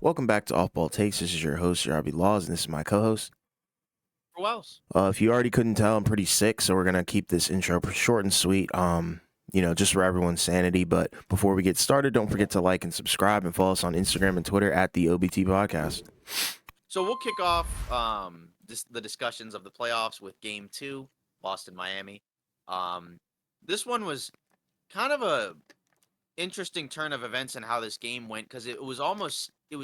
Welcome back to Off Ball Takes. This is your host, Robbie Laws, and this is my co-host. Who else? If you already couldn't tell, I'm pretty sick, so we're gonna keep this intro short and sweet. Just for everyone's sanity. But before we get started, don't forget to like and subscribe and follow us on Instagram and Twitter at the OBT Podcast. So we'll kick off the discussions of the playoffs with Game 2, Boston Miami. This one was kind of a interesting turn of events in how this game went because it was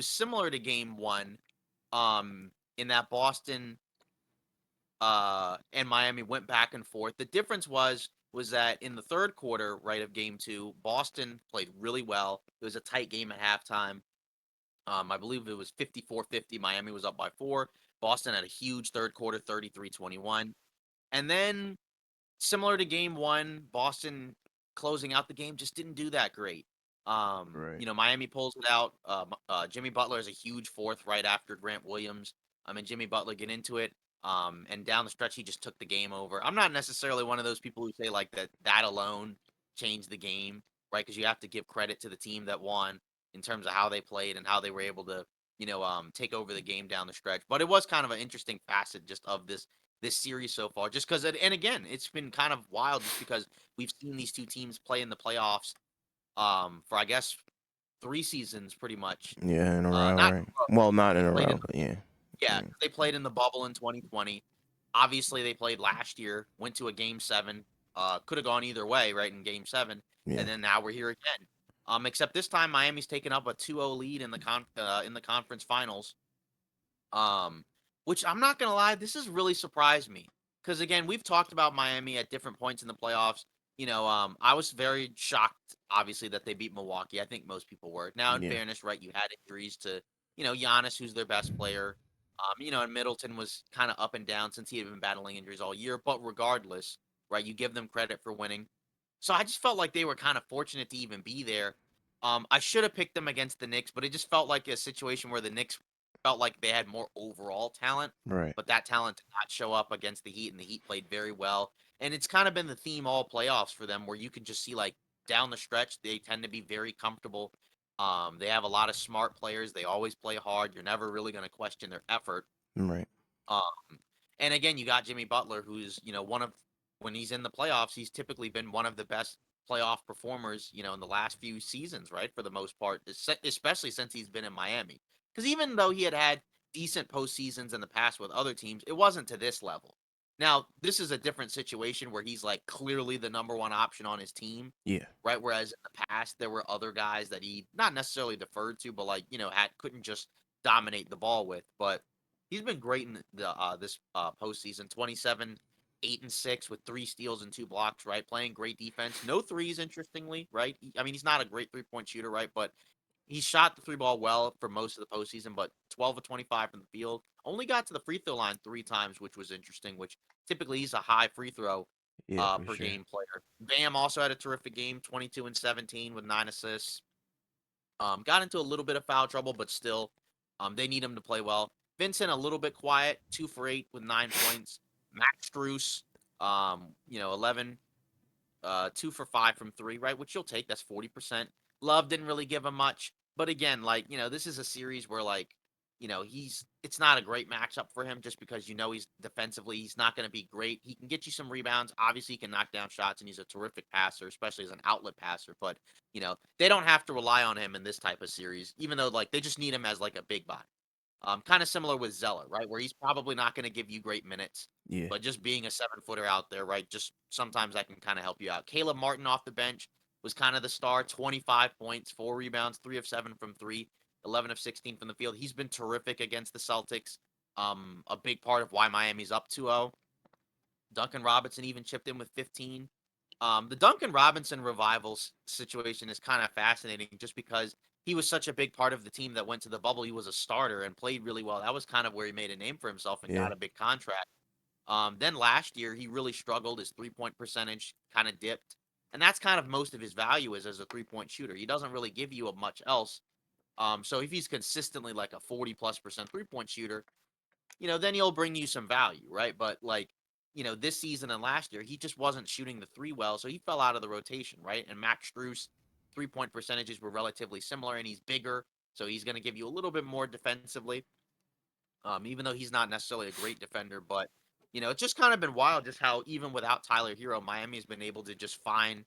similar to Game 1, in that Boston and Miami went back and forth. The difference was that in the third quarter, right, of Game 2, Boston played really well. It was a tight game at halftime. I believe it was 54-50. Miami was up by 4. Boston had a huge third quarter, 33-21. And then, similar to Game 1, Boston closing out the game just didn't do that great. Right. Miami pulls it out. Jimmy Butler is a huge fourth right after Grant Williams. And Jimmy Butler get into it. And down the stretch, he just took the game over. I'm not necessarily one of those people who say like that alone changed the game, right? Because you have to give credit to the team that won in terms of how they played and how they were able to, take over the game down the stretch. But it was kind of an interesting facet just of this series so far, just because, and again, it's been kind of wild just because we've seen these two teams play in the playoffs, for I guess 3 seasons pretty much. Yeah, in a row, Not right? Well, not they in a played in row, but yeah. yeah, Yeah. they played in the bubble in 2020. Obviously, they played last year, went to a game 7. Could have gone either way, right, in game 7, Yeah. and then now we're here again. Except this time Miami's taken up a 2-0 lead in the conference finals. Um, which I'm not gonna lie, this has really surprised me. Because again, we've talked about Miami at different points in the playoffs. I was very shocked, obviously, that they beat Milwaukee. I think most people were. Now, in Yeah. fairness, right, you had injuries to, Giannis, who's their best player. And Middleton was kind of up and down since he had been battling injuries all year. But regardless, right, you give them credit for winning. So I just felt like they were kind of fortunate to even be there. I should have picked them against the Knicks, but it just felt like a situation where the Knicks felt like they had more overall talent, Right. but that talent did not show up against the Heat, and the Heat played very well. And it's kind of been the theme all playoffs for them, where you can just see like down the stretch, they tend to be very comfortable. They have a lot of smart players. They always play hard. You're never really going to question their effort. Right. Um, and again, you got Jimmy Butler, who's one of when he's in the playoffs, he's typically been one of the best playoff performers, in the last few seasons, right? For the most part, especially since he's been in Miami. Because even though he had decent postseasons in the past with other teams, it wasn't to this level. Now, this is a different situation where he's like clearly the number one option on his team, Yeah. right? Whereas in the past, there were other guys that he not necessarily deferred to, but like, couldn't just dominate the ball with. But he's been great in this postseason. 27, 8 and 6 with 3 steals and 2 blocks. Right, playing great defense. No threes, interestingly. Right, he's not a great 3-point shooter. Right, but he shot the three ball well for most of the postseason. But 12 of 25 from the field. Only got to the free throw line 3 times, which was interesting. Which typically he's a high free throw Yeah, for per sure. game player. Bam also had a terrific game, 22 and 17 with 9 assists. Got into a little bit of foul trouble, but still, they need him to play well. Vincent a little bit quiet, 2 for 8 with 9 points. Max Struess, 11, 2 for 5 from three, right? Which you'll take. That's 40%. Love didn't really give him much, but again, like this is a series where like it's not a great matchup for him just because he's defensively he's not going to be great. He can get you some rebounds. Obviously, he can knock down shots, and he's a terrific passer, especially as an outlet passer. But they don't have to rely on him in this type of series, even though like they just need him as like a big body. Kind of similar with Zeller, right? Where he's probably not going to give you great minutes, Yeah. but just being a 7-footer out there, right? Just sometimes that can kind of help you out. Caleb Martin off the bench was kind of the star, 25 points, 4 rebounds, 3 of 7 from three, 11 of 16 from the field. He's been terrific against the Celtics. A big part of why Miami's up 2-0. Duncan Robinson even chipped in with 15. The Duncan Robinson revival situation is kind of fascinating just because he was such a big part of the team that went to the bubble. He was a starter and played really well. That was kind of where he made a name for himself and Yeah. got a big contract. Then last year, he really struggled. His 3-point percentage kind of dipped. And that's kind of most of his value is as a 3-point shooter. He doesn't really give you much else. So if he's consistently like a 40+% 3-point shooter, then he'll bring you some value, right? But like, this season and last year, he just wasn't shooting the three well, so he fell out of the rotation, right? And Max Struess 3-point percentages were relatively similar, and he's bigger. So he's going to give you a little bit more defensively, even though he's not necessarily a great defender. But, it's just kind of been wild just how even without Tyler Hero, Miami's been able to just find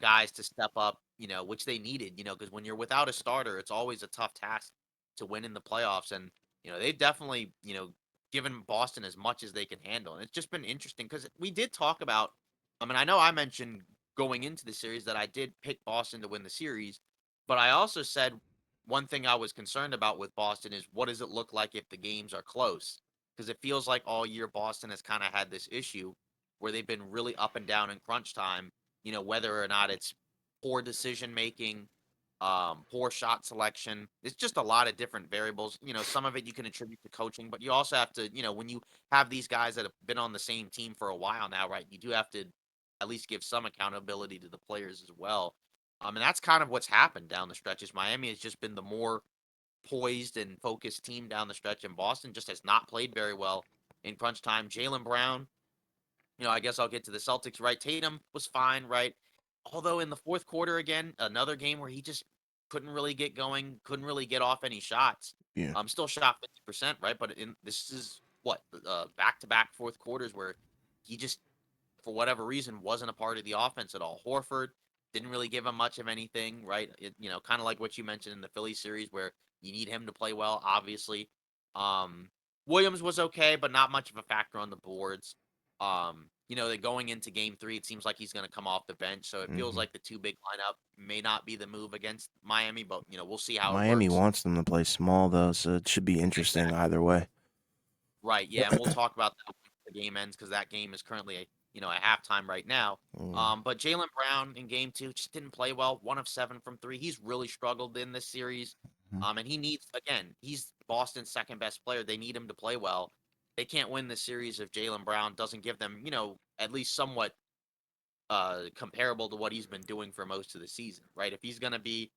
guys to step up, which they needed, because when you're without a starter, it's always a tough task to win in the playoffs. And, they've definitely, given Boston as much as they can handle. And it's just been interesting because we did talk about, I mean, I know I mentioned going into the series that I did pick Boston to win the series, but I also said one thing I was concerned about with Boston is what does it look like if the games are close? Because it feels like all year Boston has kind of had this issue where they've been really up and down in crunch time, whether or not it's poor decision making, poor shot selection. It's just a lot of different variables. Some of it you can attribute to coaching, but you also have to, when you have these guys that have been on the same team for a while now, right? You do have to at least give some accountability to the players as well. And that's kind of what's happened down the stretches. Miami has just been the more poised and focused team down the stretch, and Boston just has not played very well in crunch time. Jaylen Brown, I guess I'll get to the Celtics, right? Tatum was fine, right? Although in the fourth quarter, again, another game where he just couldn't really get going, couldn't really get off any shots. Yeah. Still shot 50%, right? But this is what back-to-back fourth quarters where he just, for whatever reason, wasn't a part of the offense at all. Horford didn't really give him much of anything, right? Kind of like what you mentioned in the Philly series where you need him to play well, obviously. Um, Williams was okay, but not much of a factor on the boards. That going into game three, it seems like he's going to come off the bench. So it feels Hmm. like the two big lineup may not be the move against Miami, but, we'll see how it Miami works. wants them to play small though, so it should be interesting Exactly. either way. Right. Yeah. And we'll talk about that when the game ends because that game is currently, at halftime right now. Mm, But Jaylen Brown in game two just didn't play well. 1 of 7 from three. He's really struggled in this series. mhm. And he needs, again, he's Boston's second best player. They need him to play well. They can't win this series if Jaylen Brown doesn't give them, at least somewhat comparable to what he's been doing for most of the season, right? If he's going to be,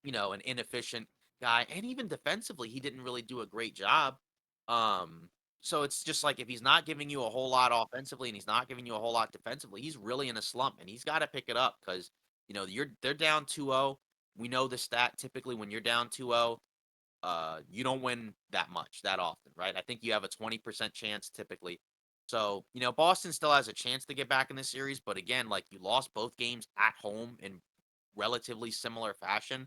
an inefficient guy, and even defensively, he didn't really do a great job. Um, so it's just like if he's not giving you a whole lot offensively and he's not giving you a whole lot defensively, he's really in a slump and he's got to pick it up because they're down 2-0. We know the stat typically when you're down 2-0, you don't win that much that often, right? I think you have a 20% chance typically. So, Boston still has a chance to get back in this series, but again, like you lost both games at home in relatively similar fashion.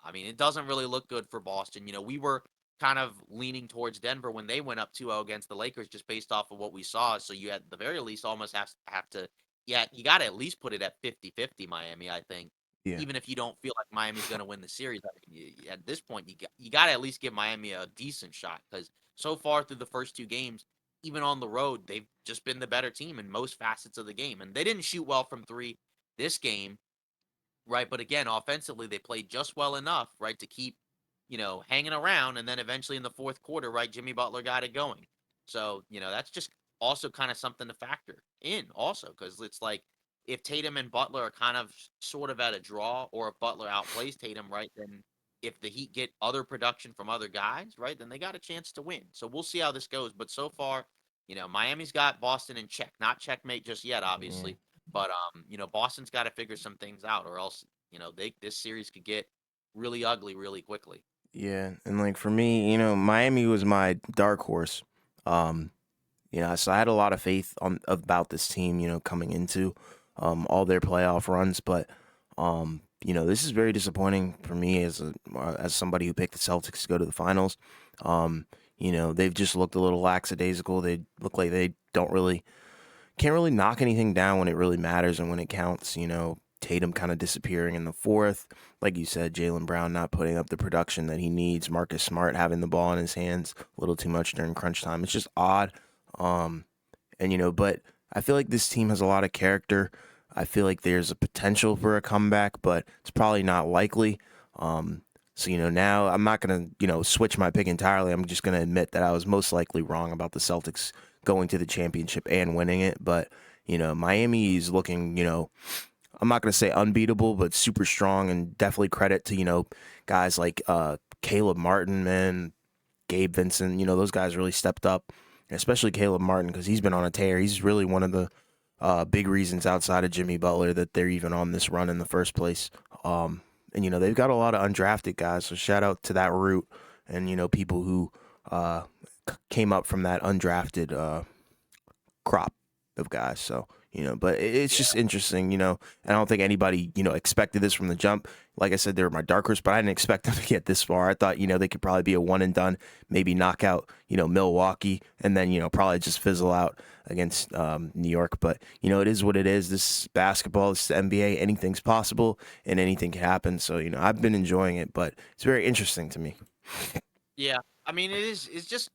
I mean, it doesn't really look good for Boston. We were kind of leaning towards Denver when they went up 2-0 against the Lakers just based off of what we saw. So you at the very least almost have to yeah, you got to at least put it at 50-50 Miami, I think. Yeah. Even if you don't feel like Miami's going to win the series, I mean, at this point you got to at least give Miami a decent shot cuz so far through the first two games, even on the road, they've just been the better team in most facets of the game. And they didn't shoot well from 3 this game. Right, but again, offensively, they played just well enough, right, to keep, hanging around, and then eventually in the fourth quarter, right, Jimmy Butler got it going. So, that's just also kind of something to factor in also, because it's like if Tatum and Butler are kind of sort of at a draw, or if Butler outplays Tatum, right, then if the Heat get other production from other guys, right, then they got a chance to win. So we'll see how this goes. But so far, Miami's got Boston in check, not checkmate just yet, Yeah. obviously. But Boston's got to figure some things out, or else this series could get really ugly really quickly. Yeah, and like for me, Miami was my dark horse. Um, so I had a lot of faith on about this team, coming into all their playoff runs, but this is very disappointing for me as somebody who picked the Celtics to go to the finals. Um, they've just looked a little lackadaisical. They look like they can't really knock anything down when it really matters and when it counts. Tatum kind of disappearing in the fourth. Like you said, Jaylen Brown not putting up the production that he needs. Marcus Smart having the ball in his hands a little too much during crunch time. It's just odd. Um, but I feel like this team has a lot of character. I feel like there's a potential for a comeback, but it's probably not likely. So, now I'm not going to, switch my pick entirely. I'm just going to admit that I was most likely wrong about the Celtics going to the championship and winning it. But, Miami is looking, I'm not going to say unbeatable, but super strong, and definitely credit to, guys like Caleb Martin, man, Gabe Vincent, those guys really stepped up, especially Caleb Martin because he's been on a tear. He's really one of the big reasons outside of Jimmy Butler that they're even on this run in the first place. And they've got a lot of undrafted guys. So shout out to that route, and people who uh, came up from that undrafted crop of guys. So, but it's Yeah. just interesting, and I don't think anybody, expected this from the jump. Like I said, they were my dark horse, but I didn't expect them to get this far. I thought, they could probably be a one and done, maybe knock out, Milwaukee, and then, probably just fizzle out against New York. But, it is what it is. This is basketball, this is the NBA. Anything's possible and anything can happen. So, I've been enjoying it, but it's very interesting to me. Yeah. I mean, it's just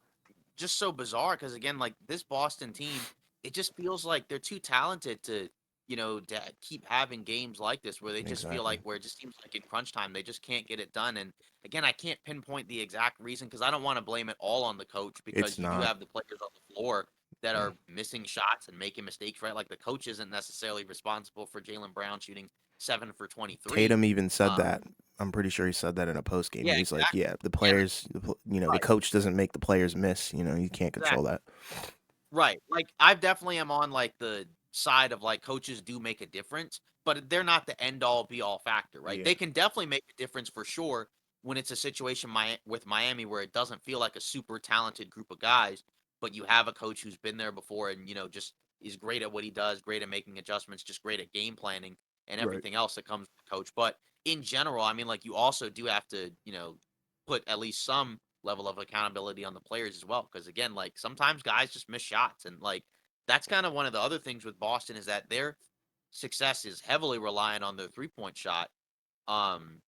so bizarre because again, like this Boston team, it just feels like they're too talented to, to keep having games like this where they just feel Exactly. like where it just seems like in crunch time they just can't get it done. And again, I can't pinpoint the exact reason because I don't want to blame it all on the coach It's because you do not. have the players on the floor that Yeah. are missing shots and making mistakes, right? Like the coach isn't necessarily responsible for Jalen Brown shooting 7 for 23. Tatum even said Um, that. I'm pretty sure he said that in a post game. yeah, He's like, exactly. "Yeah, the Yeah, players, the right. coach doesn't make the players miss. You can't control Exactly. that." Right. Like I definitely am on like the side of like coaches do make a difference, but they're not the end all be all factor, right? Yeah. They can definitely make a difference for sure when it's a situation with Miami where it doesn't feel like a super talented group of guys, but you have a coach who's been there before and just is great at what he does, great at making adjustments, just great at game planning and Right. everything else that comes with the coach. But in general, I mean like you also do have to, put at least some level of accountability on the players as well. Because again, like sometimes guys just miss shots, and like that's kind of one of the other things with Boston is that their success is heavily reliant on their 3-point shot. Um,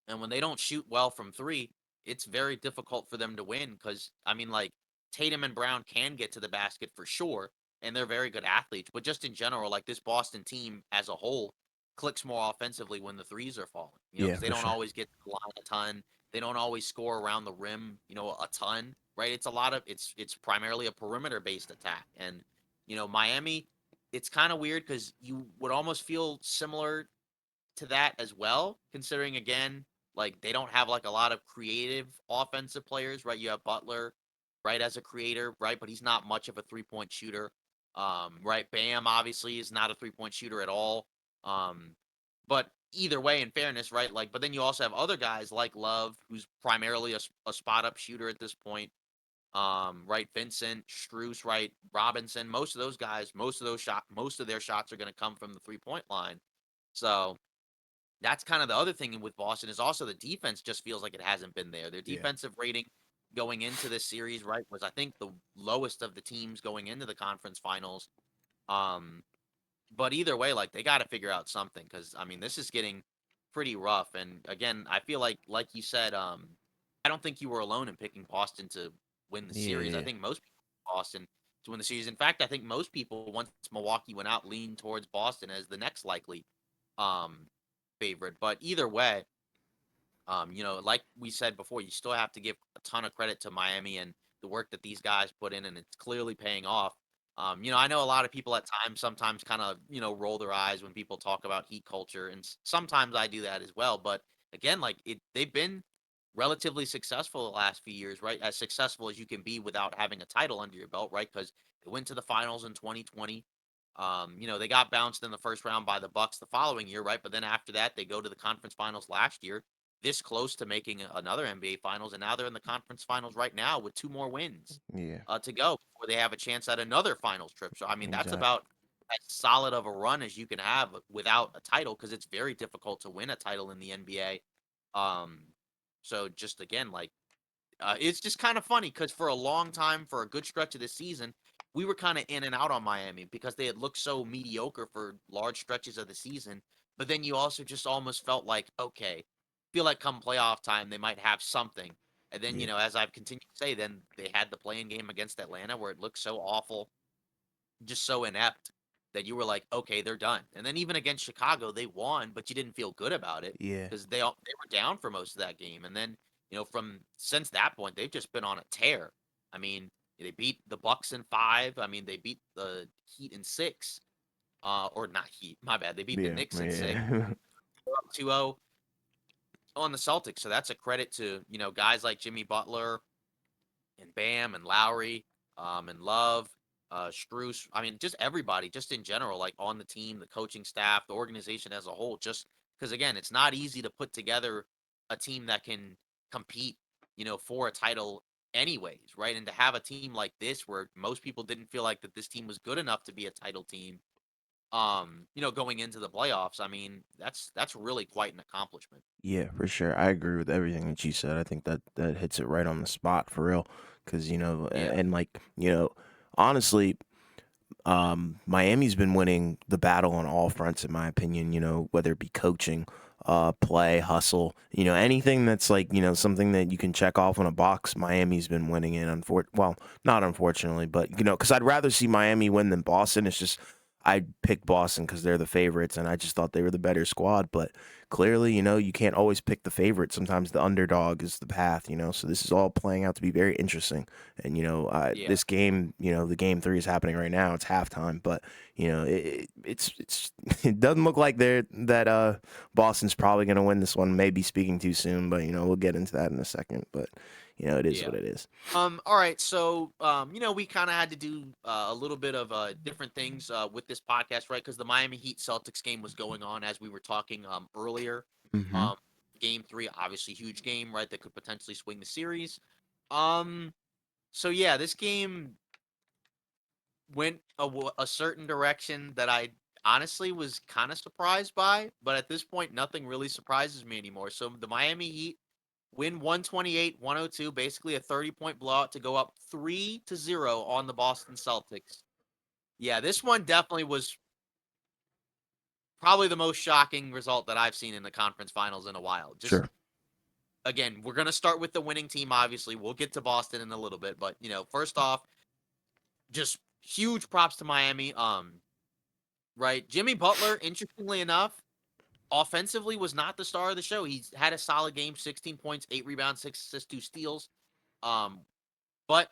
and when they don't shoot well from three, it's very difficult for them to win because, I mean, like Tatum and Brown can get to the basket for sure, and they're very good athletes. But just in general, like this Boston team as a whole clicks more offensively when the threes are falling, Yeah, because they for don't sure. always get to the line a ton. They don't always score around the rim, a ton, right? It's a lot of it's primarily a perimeter based attack. And, Miami, it's kind of weird because you would almost feel similar to that as well, considering again, like they don't have like a lot of creative offensive players, right? You have Butler, right, as a creator, right, but he's not much of a 3-point shooter. Right, Bam obviously is not a 3-point shooter at all. Um, but either way, in fairness, right, like, but then you also have other guys like Love, who's primarily a spot up shooter at this point. Right, Vincent, Struess, right, Robinson, most of those guys, most of their shots are going to come from the 3-point line. So that's kind of the other thing with Boston is also the defense just feels like it hasn't been there. Their Yeah. defensive rating going into this series, right, was I think the lowest of the teams going into the conference finals. Um, but either way, like they got to figure out something because I mean this is getting pretty rough. And again, I feel like you said, I don't think you were alone in picking Boston to win the series. I Yeah. think most people picked Boston to win the series. In fact, I think most people once Milwaukee went out leaned towards Boston as the next likely um favorite. But either way, like we said before, you still have to give a ton of credit to Miami and the work that these guys put in, and it's clearly paying off. I know a lot of people at times sometimes kind of, roll their eyes when people talk about heat culture, and sometimes I do that as well. But again, like they've been relatively successful the last few years, right? As successful as you can be without having a title under your belt, right? Because they went to the finals in 2020. They got bounced in the first round by the Bucks the following year, right? But then after that, they go to the conference finals last year, this close to making another NBA finals, and now they're in the conference finals right now with two more wins Yeah. to go before they have a chance at another finals trip. So I mean, that's Exactly. about as solid of a run as you can have without a title because it's very difficult to win a title in the NBA. Um, so just again, like it's just kind of funny because for a long time, for a good stretch of the season, we were kind of in and out on Miami because they had looked so mediocre for large stretches of the season. But then you also just almost felt like, okay, feel like come playoff time, they might have something. And then, Yeah. as I've continued to say, then they had the playing game against Atlanta where it looked so awful, just so inept that you were like, okay, they're done. And then even against Chicago, they won, but you didn't feel good about it Yeah. because they were down for most of that game. And then from since that point, they've just been on a tear. I mean, they beat the Bucks in 5. I mean, they beat the Heat in 6. Or not Heat, my bad. They beat the Yeah. Knicks in 6. Yeah. They're up 2-0 on the Celtics. So that's a credit to guys like Jimmy Butler and Bam and Lowry, and Love, Struess. I mean, just everybody, just in general, like on the team, the coaching staff, the organization as a whole, just because again, it's not easy to put together a team that can compete, for a title anyways, right? And to have a team like this where most people didn't feel like that this team was good enough to be a title team, going into the playoffs, I mean, that's really quite an accomplishment. Yeah, for sure. I agree with everything that you said. I think that that hits it right on the spot for real. Because Yeah. and like honestly, Miami's been winning the battle on all fronts, in my opinion. Whether it be coaching, play, hustle, anything that's like something that you can check off on a box. Miami's been winning it. Well, not unfortunately, but because I'd rather see Miami win than Boston. It's just I picked Boston because they're the favorites, and I just thought they were the better squad. But clearly, you can't always pick the favorite. Sometimes the underdog is the path. So this is all playing out to be very interesting. And Yeah. this game, the game three is happening right now. It's halftime, but it's it doesn't look like Boston's probably going to win this one. Maybe speaking too soon, but we'll get into that in a second. But it is Yeah. what it is. All right. So, we kind of had to do a little bit of different things with this podcast, right? Because the Miami Heat Celtics game was going on as we were talking earlier. Mm-hmm. Um, game three, obviously huge game, right? That could potentially swing the series. Um, so yeah, this game went a certain direction that I honestly was kind of surprised by, but at this point, nothing really surprises me anymore. So the Miami Heat win 128-102, basically a 30-point blowout to go up 3-0 on the Boston Celtics. Yeah, this one definitely was probably the most shocking result that I've seen in the conference finals in a while. Just Sure. again, we're going to start with the winning team obviously. We'll get to Boston in a little bit, but first off, just huge props to Miami. Right, Jimmy Butler, interestingly enough, offensively was not the star of the show. He's had a solid game, 16 points, 8 rebounds, 6 assists, 2 steals. Um, but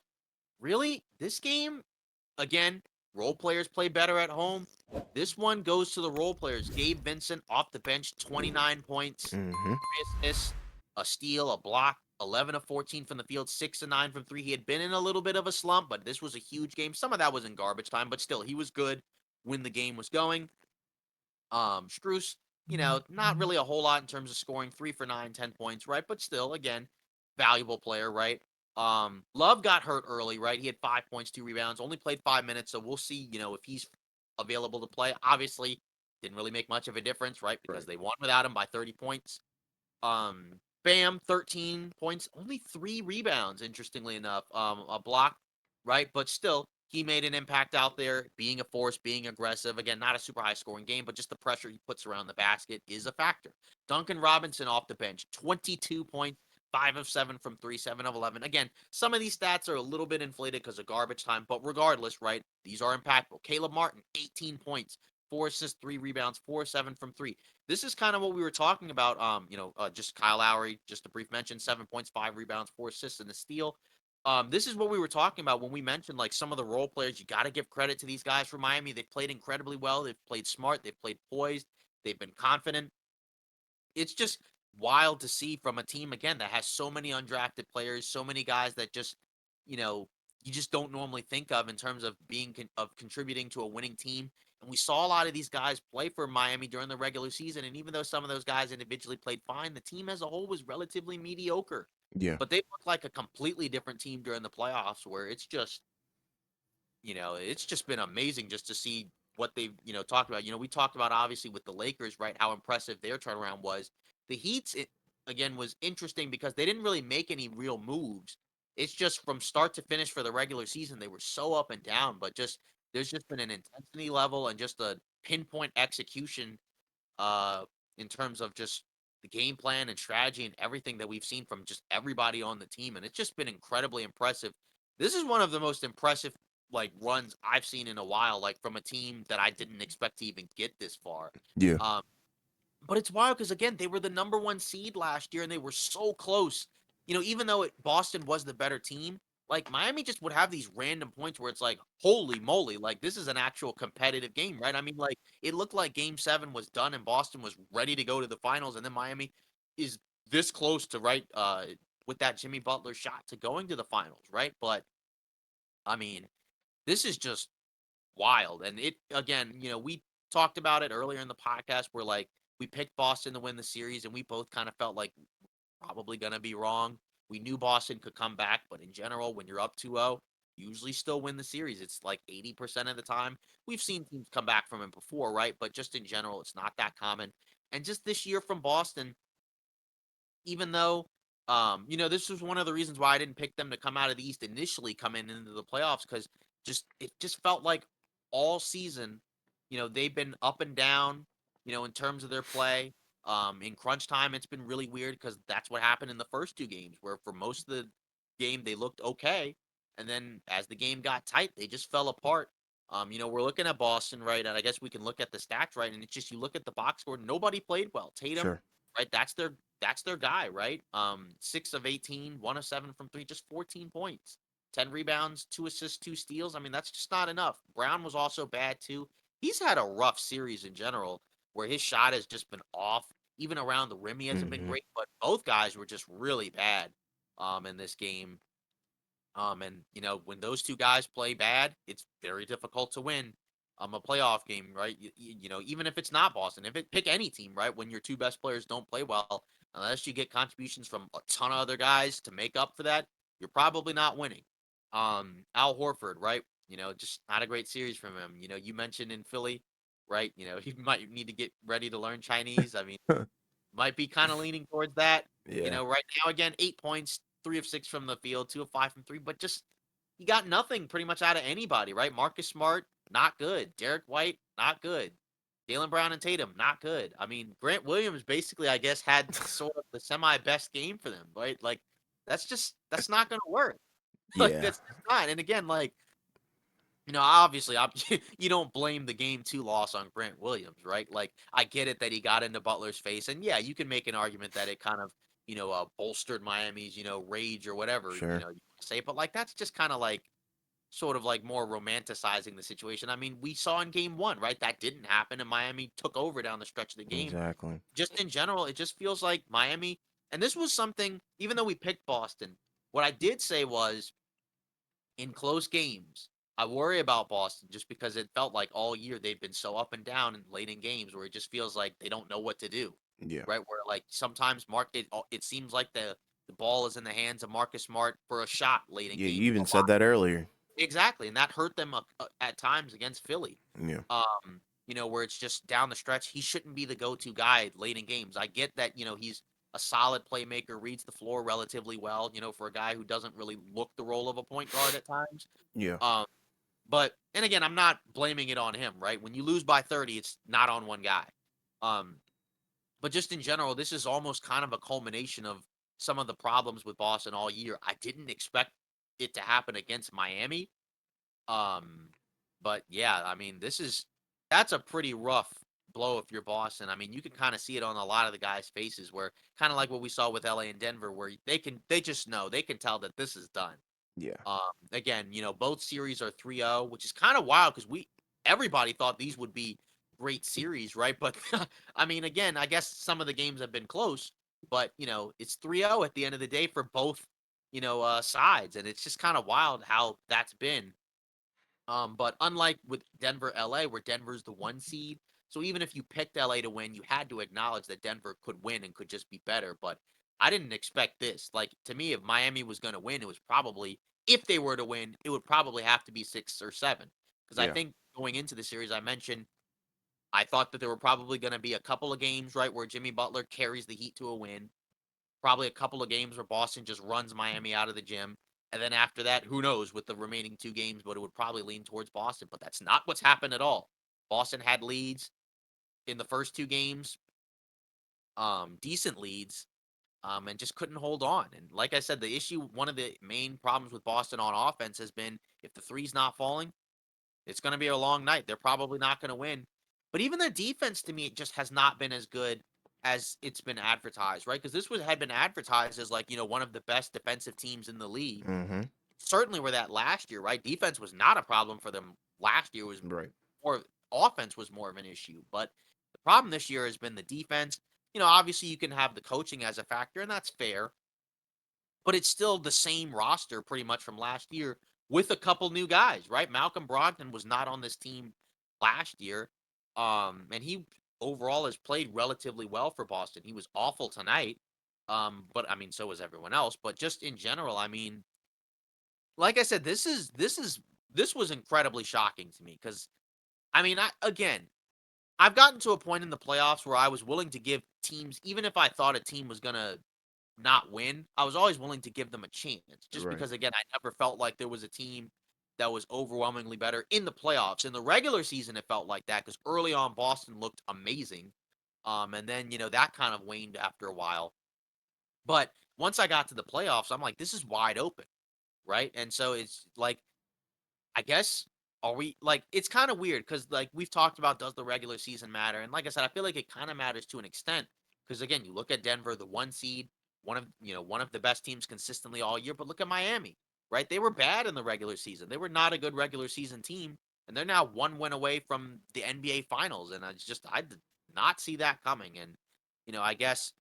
really, this game, again, role players play better at home. This one goes to the role players. Gabe Vincent off the bench, 29 points, Mm-hmm. 3 assists, a steal, a block, 11 of 14 from the field, 6 of 9 from three. He had been in a little bit of a slump, but this was a huge game. Some of that was in garbage time, but still, he was good when the game was going. Strus, not really a whole lot in terms of scoring, 3 for 9, 10 points, right? But still, again, valuable player, right? Love got hurt early, right? He had 5 points, 2 rebounds, only played 5 minutes, so we'll see, if he's available to play. Obviously, didn't really make much of a difference, right? Because Right. they won without him by 30 points. Bam, 13 points, only 3 rebounds, interestingly enough. A block, right? But still, he made an impact out there, being a force, being aggressive. Again, not a super high scoring game, but just the pressure he puts around the basket is a factor. Duncan Robinson off the bench, 22 points, 5 of 7 from 3, 7 of 11. Again, some of these stats are a little bit inflated because of garbage time, but regardless, right? These are impactful. Caleb Martin, 18 points, 4 assists, 3 rebounds, 4 7 from 3. This is kind of what we were talking about. Just Kyle Lowry, just a brief mention, 7 points, 5 rebounds, 4 assists, and a steal. This is what we were talking about when we mentioned like some of the role players. You got to give credit to these guys from Miami. They've played incredibly well. They've played smart. They've played poised. They've been confident. It's just wild to see from a team again that has so many undrafted players, so many guys that just, you know, you just don't normally think of in terms of of contributing to a winning team. And we saw a lot of these guys play for Miami during the regular season, and even though some of those guys individually played fine, the team as a whole was relatively mediocre. Yeah. But they look like a completely different team during the playoffs, where it's just been amazing just to see what they've, talked about. We talked about obviously with the Lakers, right? How impressive their turnaround was. The Heat's, again, was interesting because they didn't really make any real moves. It's just from start to finish for the regular season, they were so up and down, but just there's just been an intensity level and just a pinpoint execution uh in terms of just the game plan and strategy and everything that we've seen from just everybody on the team, and it's just been incredibly impressive. This is one of the most impressive like runs I've seen in a while, like from a team that I didn't expect to even get this far. Yeah. um but it's wild because again, they were the number one seed last year, and they were so close. Even though Boston was the better team, like Miami just would have these random points where it's like, holy moly, like this is an actual competitive game, right? I mean, like it looked like Game 7 was done and Boston was ready to go to the finals, and then Miami is this close to with that Jimmy Butler shot to going to the finals, right? But I mean, this is just wild, and it again, we talked about it earlier in the podcast where like we picked Boston to win the series, and we both kind of felt like probably going to be wrong. We knew Boston could come back, but in general, when you're up 2-0, usually still win the series. It's like 80% of the time. We've seen teams come back from it before, right? But just in general, it's not that common. And just this year from Boston, even though this was one of the reasons why I didn't pick them to come out of the East initially coming into the playoffs, because it just felt like all season, they've been up and down, in terms of their play. In crunch time, it's been really weird because that's what happened in the first two games, where for most of the game they looked okay, and then as the game got tight, they just fell apart. We're looking at Boston, right? And I guess we can look at the stats, right? And it's just you look at the box score, nobody played well. Tatum, Sure. right? That's their guy, right? 6 of 18, 1 of 7 from 3, just 14 points. 10 rebounds, 2 assists, 2 steals. I mean, that's just not enough. Brown was also bad too. He's had a rough series in general where his shot has just been off. Even around the rim, he hasn't been Hmm. great, but both guys were just really bad in this game. And when those two guys play bad, it's very difficult to win a playoff game, right? Even if it's not Boston, if it pick any team, right? When your two best players don't play well, unless you get contributions from a ton of other guys to make up for that, you're probably not winning. Al Horford, right? Just not a great series from him. You mentioned in Philly, right? He might need to get ready to learn Chinese. I mean, might be kind of leaning towards that. Yeah. Right now, again, 8 points, 3 of 6 from the field, 2 of 5 from three, but just he got nothing pretty much out of anybody, right? Marcus Smart, not good. Derek White, not good. Jalen Brown and Tatum, not good. I mean, Grant Williams basically, I guess, had sort of the semi best game for them, right? Like, that's not going to work. Like, Yeah. that's just not. And again, like, obviously, you don't blame the game two loss on Grant Williams, right? Like, I get it that he got into Butler's face, and yeah, you can make an argument that it kind of, bolstered Miami's, rage or whatever, Sure. you say, but like that's just kind of like sort of like more romanticizing the situation. I mean, we saw in game one, right? That didn't happen, and Miami took over down the stretch of the game. Exactly. Just in general, it just feels like Miami, and this was something, even though we picked Boston, what I did say was in close games, I worry about Boston just because it felt like all year they've been so up and down and late in games where it just feels like they don't know what to do, Yeah. right? Where like sometimes it seems like the ball is in the hands of Marcus Smart for a shot late in Yeah. You games a even said lot. that earlier. Exactly, and that hurt them at times against Philly. Yeah. Where it's just down the stretch, he shouldn't be the go-to guy late in games. I get that, he's a solid playmaker, reads the floor relatively well, for a guy who doesn't really look the role of a point guard at times. Yeah. Um, but and again, I'm not blaming it on him, right? When you lose by 30, it's not on one guy. Um, but just in general, this is almost kind of a culmination of some of the problems with Boston all year. I didn't expect it to happen against Miami. Um, but yeah, I mean, that's a pretty rough blow if you're Boston. I mean, you can kind of see it on a lot of the guys' faces where kind of like what we saw with LA and Denver, where they just know, they can tell that this is done. Yeah. Again, both series are 3-0, which is kind of wild because everybody thought these would be great series, right? But I mean, again, I guess some of the games have been close, but it's 3-0 at the end of the day for both, sides, and it's just kind of wild how that's been. But unlike with Denver, LA, where Denver's the one seed, so even if you picked LA to win, you had to acknowledge that Denver could win and could just be better. But I didn't expect this. Like to me, if Miami was going to win, it was probably if they were to win, it would probably have to be 6 or 7. Because I Yeah. think going into the series, I mentioned I thought that there were probably going to be a couple of games right where Jimmy Butler carries the Heat to a win. Probably a couple of games where Boston just runs Miami out of the gym. And then after that, who knows with the remaining two games, but it would probably lean towards Boston. But that's not what's happened at all. Boston had leads in the first two games, decent leads, and just couldn't hold on. And like I said, one of the main problems with Boston on offense has been if the three's not falling, it's going to be a long night. They're probably not going to win. But even the defense to me, it just has not been as good as it's been advertised, right? Because had been advertised as like, one of the best defensive teams in the league. Mm-hmm. Certainly were that last year, right? Defense was not a problem for them last year. It was Right. more offense was more of an issue. But the problem this year has been the defense. Obviously you can have the coaching as a factor, and that's fair, but it's still the same roster pretty much from last year with a couple new guys, right? Malcolm Brogdon was not on this team last year. And he overall has played relatively well for Boston. He was awful tonight. But I mean, so was everyone else. But just in general, I mean, like I said, this was incredibly shocking to me because I mean, I've gotten to a point in the playoffs where I was willing to give teams, even if I thought a team was gonna not win, I was always willing to give them a chance. Just Right. because, again, I never felt like there was a team that was overwhelmingly better in the playoffs. In the regular season, it felt like that because early on, Boston looked amazing, and then that kind of waned after a while. But once I got to the playoffs, I'm like, this is wide open, right? And so it's like I guess are we like it's kind of weird because like we've talked about does the regular season matter? And like I said, I feel like it kind of matters to an extent because again, you look at Denver, the one seed, one of the best teams consistently all year, but look at Miami, right? They were bad in the regular season. They were not a good regular season team, and they're now one win away from the NBA finals. And I did not see that coming. And I guess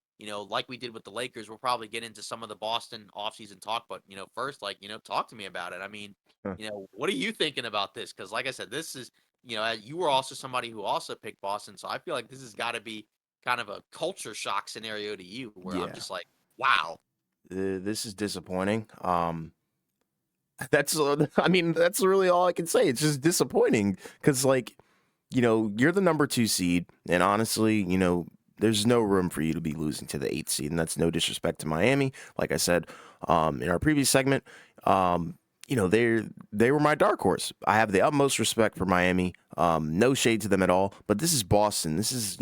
like we did with the Lakers, we'll probably get into some of the Boston offseason talk, but first, like, talk to me about it. I mean, Huh. what are you thinking about this? Because, like I said, this is, you were also somebody who also picked Boston. So I feel like this has got to be kind of a culture shock scenario to you where I'm Yeah. just like, wow. This is disappointing. That's I mean, that's really all I can say. It's just disappointing because, like, you're the number 2 seed, and honestly, there's no room for you to be losing to the 8th seed, and that's no disrespect to Miami. Like I said, in our previous segment, they were my dark horse. I have the utmost respect for Miami. No shade to them at all, but this is Boston. This is,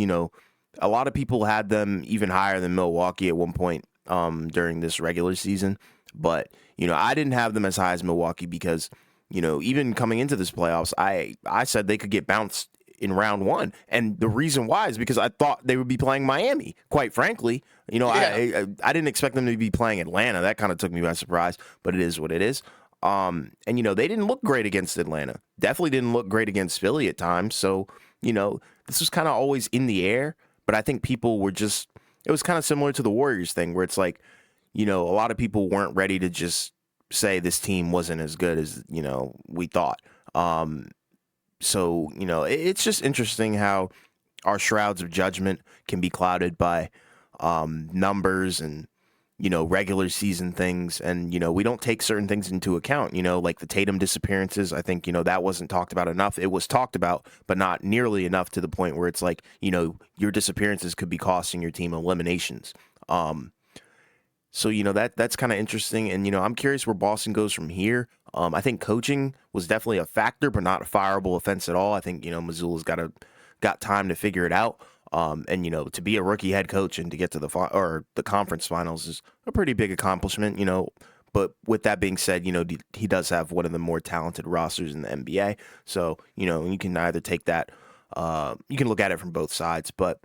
a lot of people had them even higher than Milwaukee at one point during this regular season, but I didn't have them as high as Milwaukee because even coming into this playoffs, I said they could get bounced in round one. And the reason why is because I thought they would be playing Miami, quite frankly. Yeah. I didn't expect them to be playing Atlanta. That kind of took me by surprise, but it is what it is. And they didn't look great against Atlanta. Definitely didn't look great against Philly at times. So, this was kind of always in the air, but I think people were just it was kind of similar to the Warriors thing where it's like, a lot of people weren't ready to just say this team wasn't as good as, we thought. So, it's just interesting how our shrouds of judgment can be clouded by numbers and, regular season things. And, we don't take certain things into account, like the Tatum disappearances. I think, that wasn't talked about enough. It was talked about, but not nearly enough to the point where it's like, your disappearances could be costing your team eliminations. So that's kind of interesting, and I'm curious where Boston goes from here. I think coaching was definitely a factor, but not a fireable offense at all. I think Missoula's got time to figure it out. And to be a rookie head coach and to get to the conference finals is a pretty big accomplishment. But with that being said, he does have one of the more talented rosters in the NBA. So you can either take that, you can look at it from both sides, but.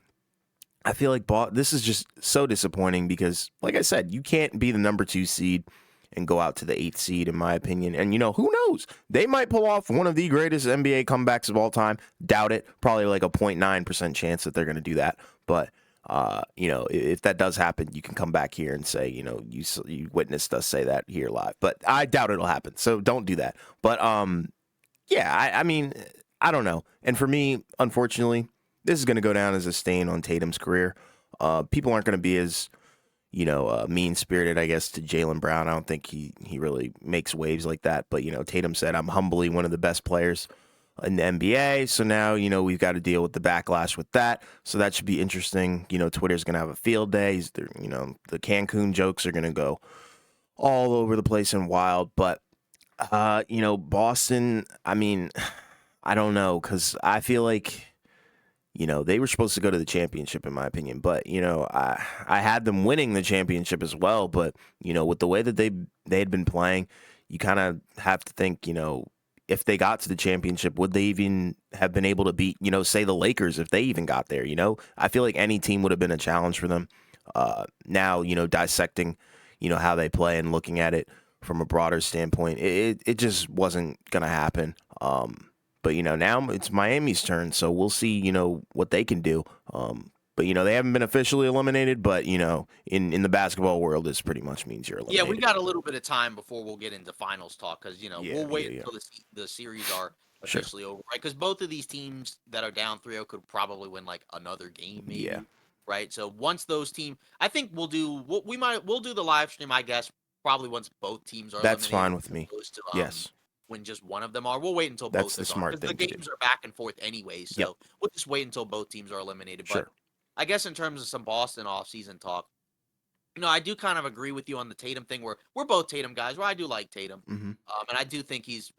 I feel like this is just so disappointing because, like I said, you can't be the number 2 seed and go out to the 8th seed, in my opinion. And, who knows? They might pull off one of the greatest NBA comebacks of all time. Doubt it. Probably like a 0.9% chance that they're going to do that. But, if that does happen, you can come back here and say, you witnessed us say that here live. But I doubt it'll happen. So don't do that. But, yeah, I mean, I don't know. And for me, unfortunately, this is going to go down as a stain on Tatum's career. People aren't going to be as, mean spirited, I guess, to Jaylen Brown. I don't think he really makes waves like that. But, Tatum said, I'm humbly one of the best players in the NBA. So now, we've got to deal with the backlash with that. So that should be interesting. Twitter's going to have a field day. The Cancun jokes are going to go all over the place and wild. But, Boston, I mean, I don't know, because I feel like. They were supposed to go to the championship, in my opinion. But, I had them winning the championship as well. But, with the way that they had been playing, you kind of have to think, if they got to the championship, would they even have been able to beat, say the Lakers if they even got there? I feel like any team would have been a challenge for them. Now, dissecting, how they play and looking at it from a broader standpoint, it just wasn't going to happen. But, now it's Miami's turn, so we'll see, what they can do. But, they haven't been officially eliminated, but, in the basketball world, this pretty much means you're Yeah, we eliminated. got a little bit of time before we'll get into finals talk because Yeah, we'll yeah, wait yeah. until the series are Sure. officially over, right? Because both of these teams that are down 3-0 could probably win like another game, Yeah. maybe, right? So once those teams, I think we'll do the live stream, I guess, probably once both teams are That's eliminated, fine with as me. opposed to Yes. when just one of them are. We'll wait until That's both the are gone smart because the thing to do. games are back and forth anyway. Yep. So we'll just wait until both teams are eliminated. But Sure. I guess in terms of some Boston offseason talk, I do kind of agree with you on the Tatum thing. Where we're both Tatum guys. Where I do like Tatum, Mm-hmm. and I do think he's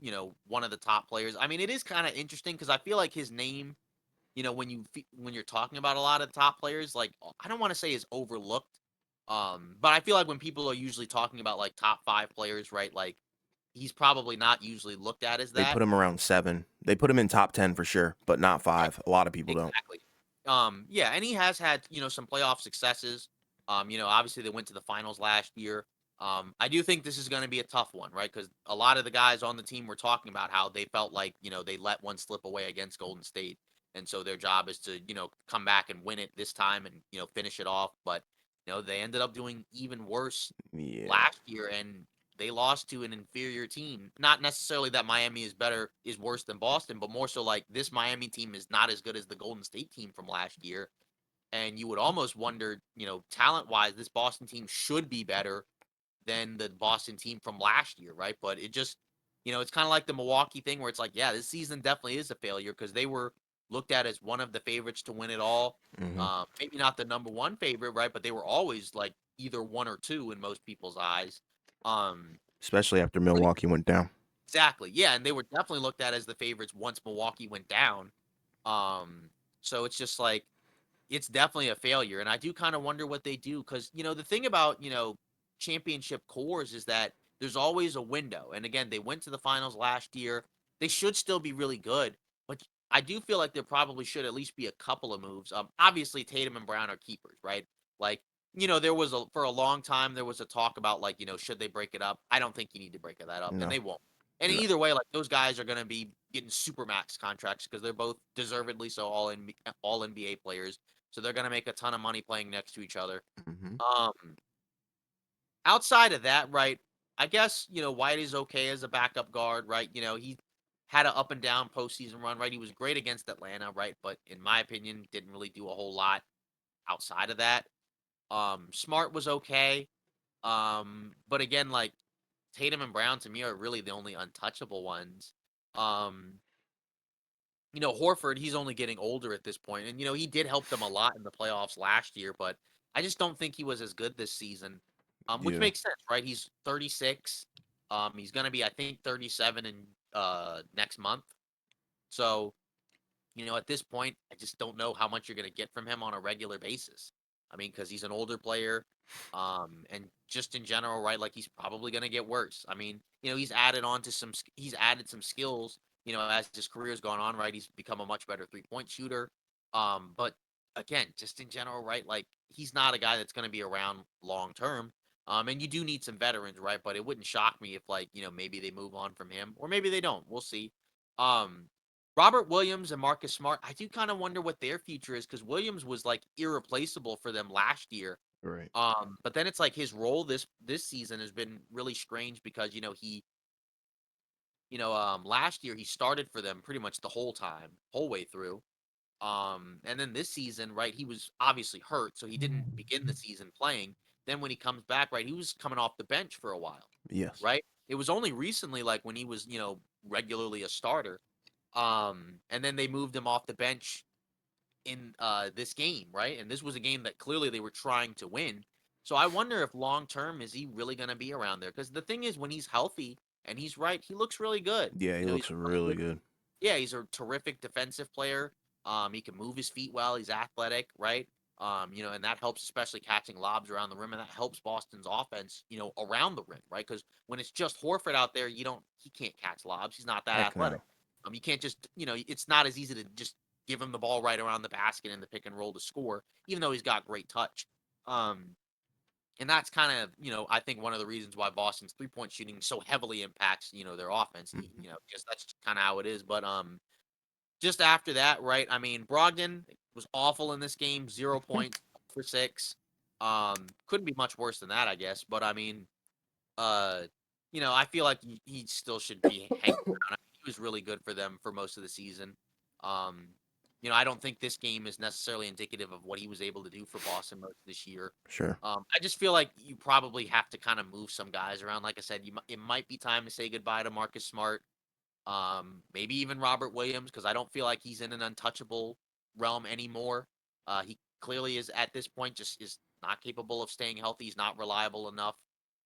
one of the top players. I mean, it is kind of interesting because I feel like his name, when you're talking about a lot of the top players, like I don't want to say is overlooked, but I feel like when people are usually talking about like top 5 players, right? Like he's probably not usually looked at as They that. put him around 7. They put him in top 10 for sure, but not Right. 5. A lot of people don't. Exactly. Yeah, and he has had, some playoff successes. Obviously they went to the finals last year. I do think this is going to be a tough one, right? Because a lot of the guys on the team were talking about how they felt like, they let one slip away against Golden State. And so their job is to, come back and win it this time and, finish it off. But, they ended up doing even worse Yeah. last year and they lost to an inferior team. Not necessarily that Miami is worse than Boston, but more so like this Miami team is not as good as the Golden State team from last year. And you would almost wonder, talent wise, this Boston team should be better than the Boston team from last year, right? But it just, it's kind of like the Milwaukee thing where it's like, yeah, this season definitely is a failure because they were looked at as one of the favorites to win it all. Mm-hmm. Maybe not the number one favorite, right? But they were always like either one or two in most people's eyes. Um, Especially after but Milwaukee went down. exactly, yeah, and they were definitely looked at as the favorites once Milwaukee went down. Um, so it's just like it's definitely a failure, and I do kind of wonder what they do because the thing about championship cores is that there's always a window, and again, they went to the finals last year. They should still be really good, but I do feel like there probably should at least be a couple of moves. Obviously Tatum and Brown are keepers, right? Like there was for a long time there was a talk about like should they break it up? I don't think you need to break that up, and No. they won't. And No. either way, like those guys are going to be getting super max contracts because they're both deservedly so all NBA players. So they're going to make a ton of money playing next to each other. Mm-hmm. Um, Outside of that, right? I guess White is okay as a backup guard, right? He had an up and down postseason run, right? He was great against Atlanta, right? But in my opinion, didn't really do a whole lot outside of that. Smart was okay. But again, like Tatum and Brown to me are really the only untouchable ones. Um, Horford, he's only getting older at this point, and he did help them a lot in the playoffs last year, but I just don't think he was as good this season. Which Yeah. makes sense, right? He's 36. He's gonna be, I think, 37 in next month. So at this point, I just don't know how much you're going to get from him on a regular basis. I mean, because he's an older player, and just in general, right? Like he's probably going to get worse. I mean, he's added some skills. As his career's gone on, right? He's become a much better 3-point shooter. But again, just in general, right? Like he's not a guy that's going to be around long term. And you do need some veterans, right? But it wouldn't shock me if, like, maybe they move on from him, or maybe they don't. We'll see. Um, Robert Williams and Marcus Smart, I do kind of wonder what their future is because Williams was like irreplaceable for them last year. Right. But then it's like his role this season has been really strange because last year he started for them pretty much the whole time, whole way through. And then this season, right, he was obviously hurt, so he didn't begin the season playing. Then when he comes back, right, he was coming off the bench for a while, Yes. right? It was only recently, like when he was, regularly a starter. And then they moved him off the bench in this game, right? And this was a game that clearly they were trying to win. So I wonder if long term is he really going to be around there? Because the thing is, when he's healthy and he's right, he looks really good. Yeah, he He's looks a really really good. good. Yeah, he's a terrific defensive player. He can move his feet well. He's athletic, right? And that helps, especially catching lobs around the rim, and that helps Boston's offense, around the rim, right? Because when it's just Horford out there, he can't catch lobs. He's not that Heck athletic. no. You can't just, it's not as easy to just give him the ball right around the basket in the pick and roll to score, even though he's got great touch. Um, and that's kind of, I think one of the reasons why Boston's 3-point shooting so heavily impacts, their offense. Mm-hmm. Just that's kind of how it is. But just after that, right? I mean, Brogdon was awful in this game, 0 points for 6. Couldn't be much worse than that, I guess. But I mean, uh, I feel like he still should be hanging around. was really good for them for most of the season. Um, I don't think this game is necessarily indicative of what he was able to do for Boston most of this year. Sure. I just feel like you probably have to kind of move some guys around. Like I said, it might be time to say goodbye to Marcus Smart. Maybe even Robert Williams, because I don't feel like he's in an untouchable realm anymore. He clearly is at this point just is not capable of staying healthy. He's not reliable enough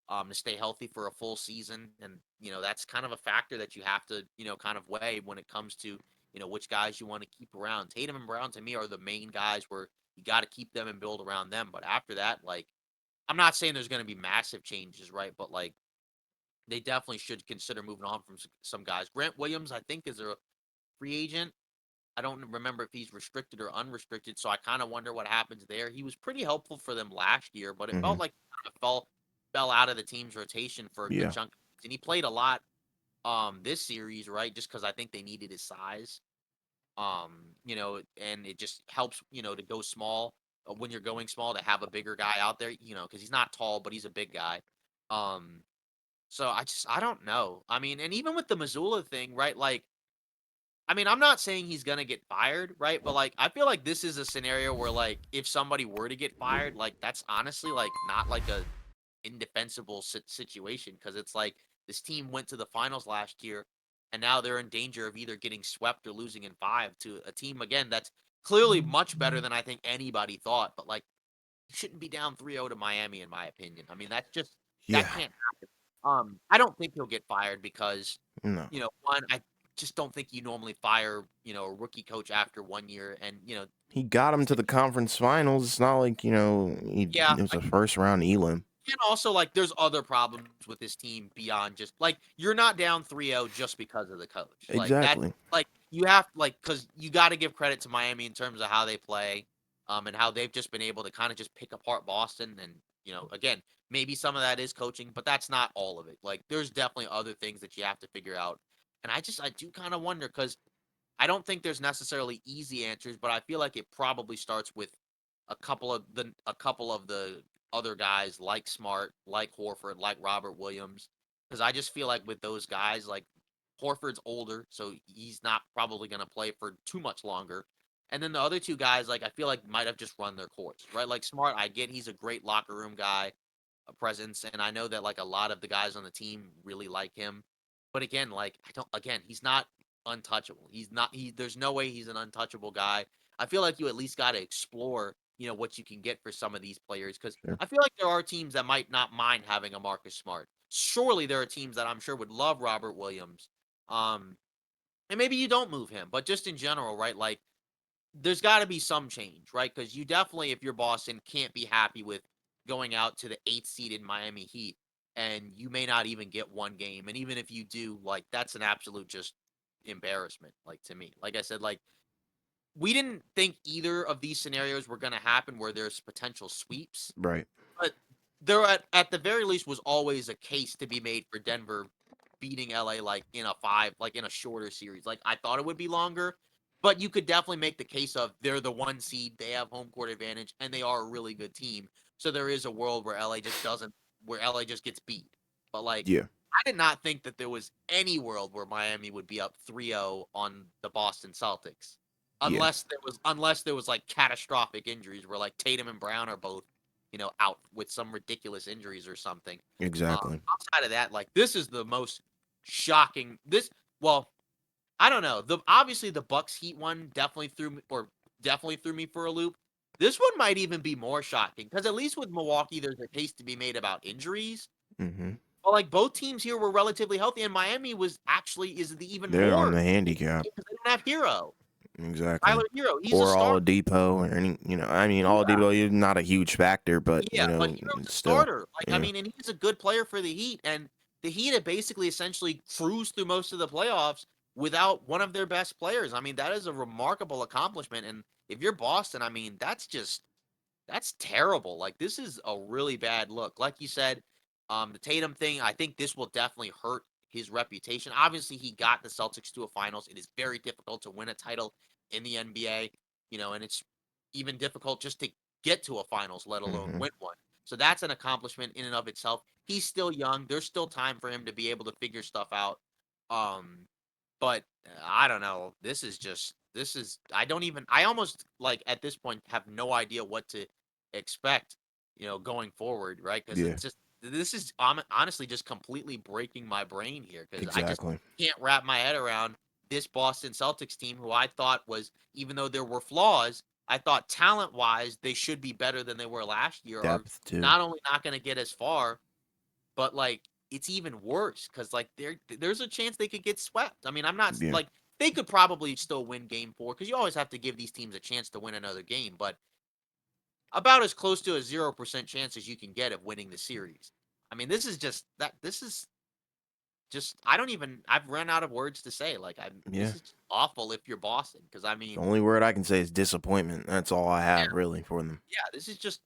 to stay healthy for a full season, and that's kind of a factor that you have to kind of weigh when it comes to which guys you want to keep around. Tatum and Brown to me are the main guys where you got to keep them and build around them. But after that, like I'm not saying there's going to be massive changes, right? But like they definitely should consider moving on from some guys. Grant Williams, I think, is a free agent. I don't remember if he's restricted or unrestricted, so I kind of wonder what happens there. He was pretty helpful for them last year, but it Hmm. felt like he kind of fell out of the team's rotation for a good Yeah. chunk. And he played a lot this series, right? Just because I think they needed his size. And it just helps, to go small when you're going small to have a bigger guy out there, because he's not tall, but he's a big guy. Um, so I don't know. I mean, and even with the Missoula thing, right? Like, I mean, I'm not saying he's gonna get fired, right? But like, I feel like this is a scenario where like, if somebody were to get fired, like that's honestly like not like a indefensible situation because it's like this team went to the finals last year, and now they're in danger of either getting swept or losing in five to a team again that's clearly much better than I think anybody thought. But like, you shouldn't be down 3-0 to Miami, in my opinion. I mean, that's just that Yeah. can't happen. I don't think he'll get fired because, No. one, I just don't think you normally fire, a rookie coach after 1 year, and He got him to the conference finals. It's not like, yeah, it was a first round elim. and also like there's other problems with this team beyond just like you're not down 3-0 just because of the coach. Like that, Exactly. like you have like because you got to give credit to Miami in terms of how they play, and how they've just been able to kind of just pick apart Boston. And again, maybe some of that is coaching, but that's not all of it. Like there's definitely other things that you have to figure out. And I do kind of wonder because I don't think there's necessarily easy answers, but I feel like it probably starts with a couple of the other guys like Smart, like Horford, like Robert Williams, because I just feel like with those guys, like Horford's older, so he's not probably going to play for too much longer. And then the other two guys, like I feel like might have just run their course, right? Like Smart, I get he's a great locker room guy, a presence, and I know that like a lot of the guys on the team really like him. But again, like I don't again, he's not untouchable. He's not there's no way he's an untouchable guy. I feel like you at least got to explore, what you can get for some of these players cuz Sure. I feel like there are teams that might not mind having a Marcus Smart. Surely there are teams that I'm sure would love Robert Williams. Um and maybe you don't move him, but just in general, right? Like there's got to be some change, right? Because you definitely, if you're Boston, can't be happy with going out to the eighth seeded Miami Heat, and you may not even get one game. And even if you do, like that's an absolute just embarrassment. Like to me, like I said, like we didn't think either of these scenarios were going to happen where there's potential sweeps, Right. but there at the very least was always a case to be made for Denver beating LA like in a five, like in a shorter series. Like I thought it would be longer, but you could definitely make the case of they're the one seed, they have home court advantage, and they are a really good team. So there is a world where LA just doesn't, where LA just gets beat. But like Yeah. I did not think that there was any world where Miami would be up 3-0 on the Boston Celtics. Yeah. Unless there was like catastrophic injuries where like Tatum and Brown are both, out with some ridiculous injuries or something. Exactly. Outside of that, like this is the most shocking. Well, I don't know. Obviously the Bucks Heat one definitely threw me for a loop. This one might even be more shocking because at least with Milwaukee, there's a case to be made about injuries. Hmm. But like both teams here were relatively healthy, and Miami is the even They're on more the handicap. because they don't have Hero. Exactly. Tyler Hero, he's a Or star. Oladipo or any, I mean, Yeah, Oladipo is not a huge factor, but, yeah, but Hero's a still. starter. Like, I Yeah. mean, and he's a good player for the Heat, and the Heat have basically essentially cruised through most of the playoffs without one of their best players. I mean, that is a remarkable accomplishment. And if you're Boston, I mean, that's terrible. Like this is a really bad look. Like you said, the Tatum thing, I think this will definitely hurt his reputation. Obviously, he got the Celtics to a finals. It is very difficult to win a title in the NBA, and it's even difficult just to get to a finals, let alone Hmm. win one. So that's an accomplishment in and of itself. He's still young. There's still time for him to be able to figure stuff out. Um, But I don't know. I almost like at this point have no idea what to expect, going forward, right? Because Yeah, it's just this is honestly just completely breaking my brain here because I just exactly. can't wrap my head around this Boston Celtics team who I thought was, even though there were flaws, I thought talent wise they should be better than they were last year, are Depth too. not only not going to get as far, but, like, it's even worse because like, there's a chance they could get swept. I mean, I'm not Yeah, like, they could probably still win game 4 because you always have to give these teams a chance to win another game, but about as close to a 0% chance as you can get of winning the series. I mean, this is just I don't even I've run out of words to say, like, yeah. this is awful if you're Boston because I The mean, only word I can say is disappointment. That's all I yeah, have really for them. yeah, this is just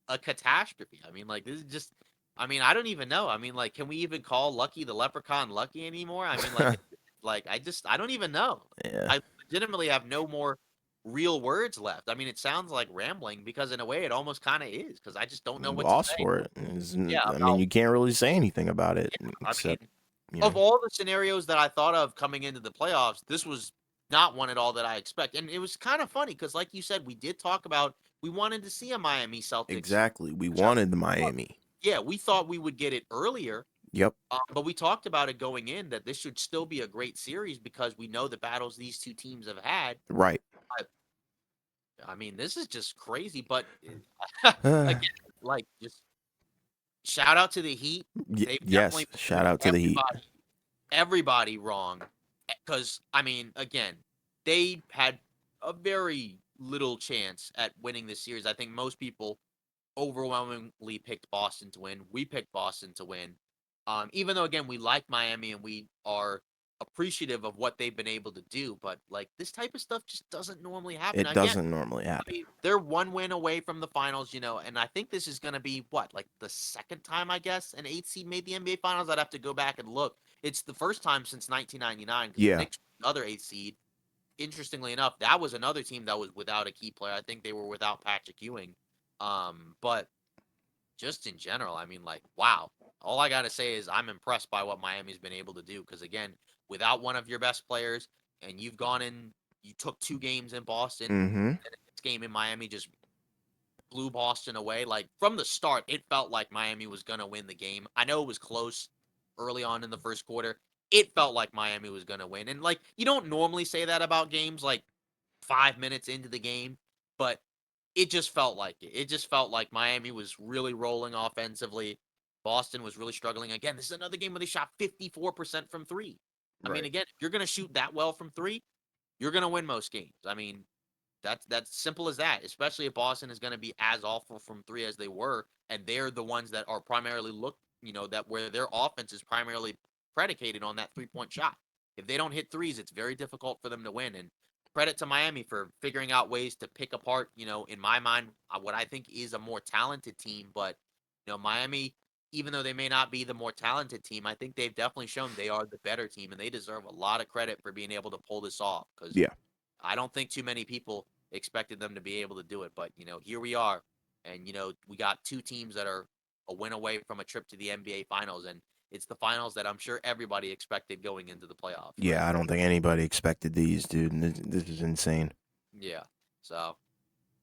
a catastrophe. I mean, like, this is just I mean, I don't even know. I mean, like, can we even call Lucky the Leprechaun Lucky anymore? I mean, like, I don't even know. Yeah, I legitimately have no more real words left. I mean, it sounds like rambling because in a way it almost kinda is because I just don't know we what to lost say. for it. Yeah, I mean, about you can't really say anything about it I except mean, you of know all the scenarios that I thought of coming into the playoffs, this was not one at all that I expect. And it was kind of funny because, like you said, we did talk about we wanted to see a Miami Celtics exactly. We matchup. wanted the Miami. Yeah, we thought we would get it earlier, Yep. but we talked about it going in that this should still be a great series because we know the battles these two teams have had. Right. I, I mean, this is just crazy. But again, like, just shout out to the Heat. They've Yes. definitely Shout proved out to the Heat. everybody wrong. Because I mean, again, they had a very little chance at winning this series. I think most people overwhelmingly picked Boston to win. We picked Boston to win. Even though again we like Miami and we are appreciative of what they've been able to do, but like this type of stuff just doesn't normally happen. It Again, doesn't normally I happen. mean, they're one win away from the finals, and I think this is going to be what, like the second time I guess an 8 seed made the NBA finals. I'd have to go back and look. It's the first time since 1999 because the Yeah. Knicks were the other 8 seed. Interestingly enough, that was another team that was without a key player. I think they were without Patrick Ewing. But just in general, I mean, like, wow. All I gotta say is I'm impressed by what Miami's been able to do. Because again, without one of your best players, and you took 2 games in Boston, Mm-hmm. and this game in Miami just blew Boston away. Like from the start, it felt like Miami was gonna win the game. I know it was close early on in the first quarter. It felt like Miami was gonna win, and like you don't normally say that about games like 5 minutes into the game, but it just felt like it. It just felt like Miami was really rolling offensively. Boston was really struggling. Again, this is another game where they shot 54% from three. I mean, Right. again, if you're going to shoot that well from three, you're going to win most games. I mean, that's simple as that, especially if Boston is going to be as awful from three as they were, and they're the ones that are primarily that where their offense is primarily predicated on that 3-point shot. If they don't hit threes, it's very difficult for them to win. And credit to Miami for figuring out ways to pick apart, in my mind, what I think is a more talented team. But, Miami, even though they may not be the more talented team, I think they've definitely shown they are the better team, and they deserve a lot of credit for being able to pull this off because Yeah. I don't think too many people expected them to be able to do it. But, here we are. And, we got two teams that are a win away from a trip to the NBA Finals. And it's the finals that I'm sure everybody expected going into the playoffs, right? Yeah. I don't think anybody expected these, dude. This is insane. Yeah. So,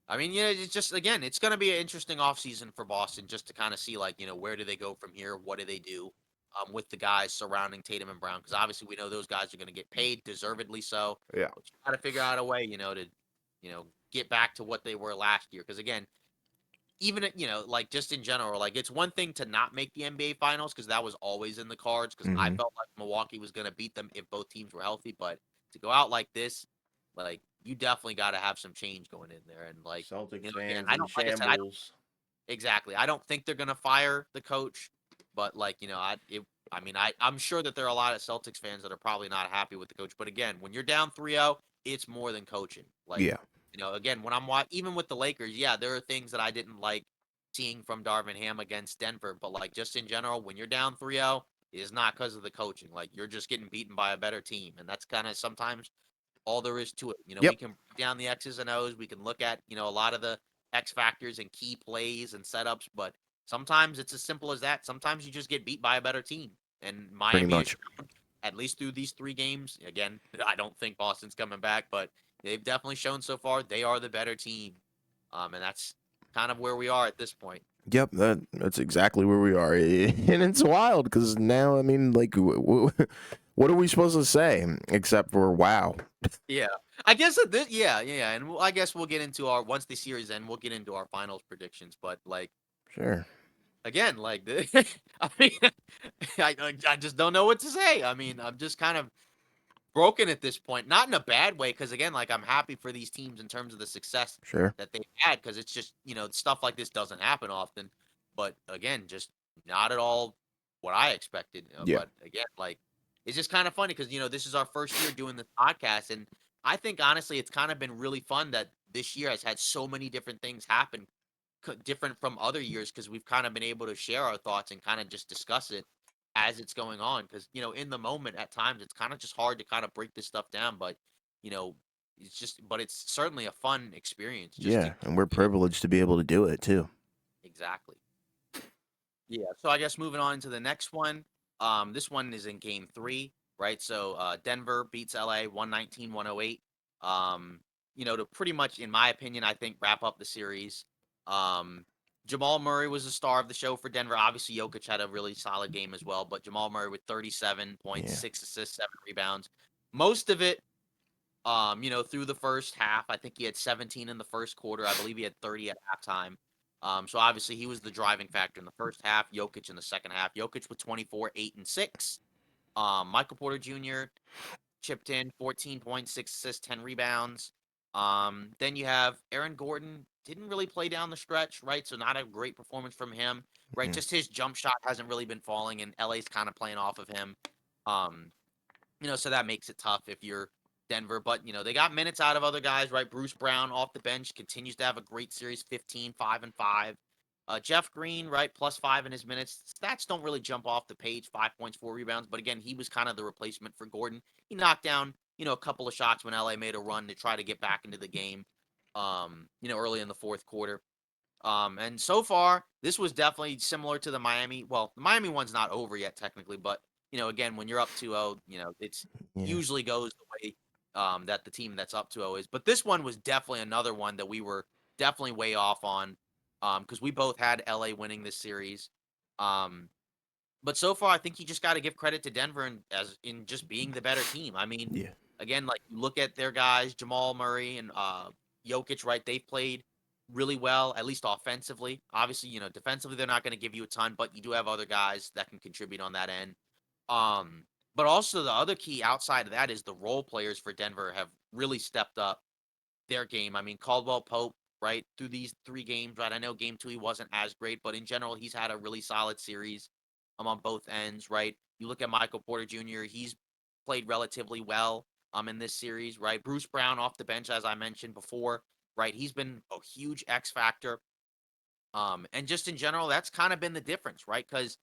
I mean, yeah, it's just, again, it's going to be an interesting offseason for Boston just to kind of see, like, where do they go from here? What do they do with the guys surrounding Tatum and Brown? Because obviously we know those guys are going to get paid, deservedly so. Yeah. But you got to figure out a way, to, get back to what they were last year. Because, again, even like just in general, like it's one thing to not make the NBA finals because that was always in the cards because I Mm-hmm. felt like Milwaukee was going to beat them if both teams were healthy. But to go out like this, like you definitely got to have some change going in there. And like, Celtics again, fans I in don't, like I said, I don't shambles. exactly. I don't think they're going to fire the coach, but like, I mean, I'm sure that there are a lot of Celtics fans that are probably not happy with the coach. But again, when you're down 3-0, it's more than coaching. Like, Yeah. again, when I'm watching, even with the Lakers, yeah, there are things that I didn't like seeing from Darvin Ham against Denver. But like, just in general, when you're down 3-0, it is not because of the coaching. Like, you're just getting beaten by a better team. And that's kind of sometimes all there is to it. We Yep. can break down the X's and O's. We can look at, a lot of the X factors and key plays and setups, but sometimes it's as simple as that. Sometimes you just get beat by a better team. And Pretty Miami is much. at least through these 3 games. Again, I don't think Boston's coming back, but they've definitely shown so far they are the better team. And that's kind of where we are at this point. Yep, that's exactly where we are, and it's wild because now, I mean, like, what are we supposed to say except for wow? Yeah, I guess that this, yeah, and I guess we'll get into our once the series end, we'll get into our finals predictions. But like Sure, again, like I mean, I just don't know what to say. I mean, I'm just kind of broken at this point, not in a bad way, because again, like I'm happy for these teams in terms of the success sure, that they've had, because it's just stuff like this doesn't happen often. But again, just not at all what I expected. yeah, But again, like it's just kind of funny because this is our first year doing this podcast, and I think honestly, it's kind of been really fun that this year has had so many different things happen, different from other years, because we've kind of been able to share our thoughts and kind of just discuss it as it's going on. Because in the moment, at times, it's kind of just hard to kind of break this stuff down. But you know, it's certainly a fun experience just to yeah, and we're privileged to be able to do it too. exactly. Yeah. So I guess moving on to the next one. This one is in game 3, right? So Denver beats LA 119-108. To pretty much, in my opinion, I think wrap up the series. Um, Jamal Murray was the star of the show for Denver. Obviously, Jokic had a really solid game as well, but Jamal Murray with 37 points, Yeah, 6 assists, 7 rebounds. Most of it, through the first half. I think he had 17 in the first quarter. I believe he had 30 at halftime. So obviously he was the driving factor in the first half. Jokic in the second half. Jokic with 24, 8, and 6. Michael Porter Jr. chipped in 14 points, 6 assists, 10 rebounds. Then you have Aaron Gordon. Didn't really play down the stretch, right? So not a great performance from him, right? yeah, Just his jump shot hasn't really been falling, and LA's kind of playing off of him. Um, so that makes it tough if you're Denver. But, they got minutes out of other guys, right? Bruce Brown off the bench continues to have a great series, 15, 5, and 5. Jeff Green, right, +5 in his minutes. Stats don't really jump off the page, 5 points, 4 rebounds. But again, he was kind of the replacement for Gordon. He knocked down, a couple of shots when LA made a run to try to get back into the game, early in the fourth quarter. And so far, this was definitely similar to the Miami. Well, the Miami one's not over yet technically, but again, when you're up 2-0, it's yeah, usually goes the way that the team that's up 2-0 is. But this one was definitely another one that we were definitely way off on, because we both had LA winning this series. Um, but so far, I think you just got to give credit to Denver and as in just being the better team. I mean, yeah, again, like you look at their guys, Jamal Murray and Jokic, right? They've played really well, at least offensively. Obviously, defensively they're not going to give you a ton, but you do have other guys that can contribute on that end. Um, but also the other key outside of that is the role players for Denver have really stepped up their game. I mean, Caldwell Pope, right, through these 3 games, right? I know game 2 he wasn't as great, but in general, he's had a really solid series on both ends, right? You look at Michael Porter Jr., he's played relatively well in this series, right? Bruce Brown off the bench, as I mentioned before, right? He's been a huge X factor. And just in general, that's kind of been the difference, right? Because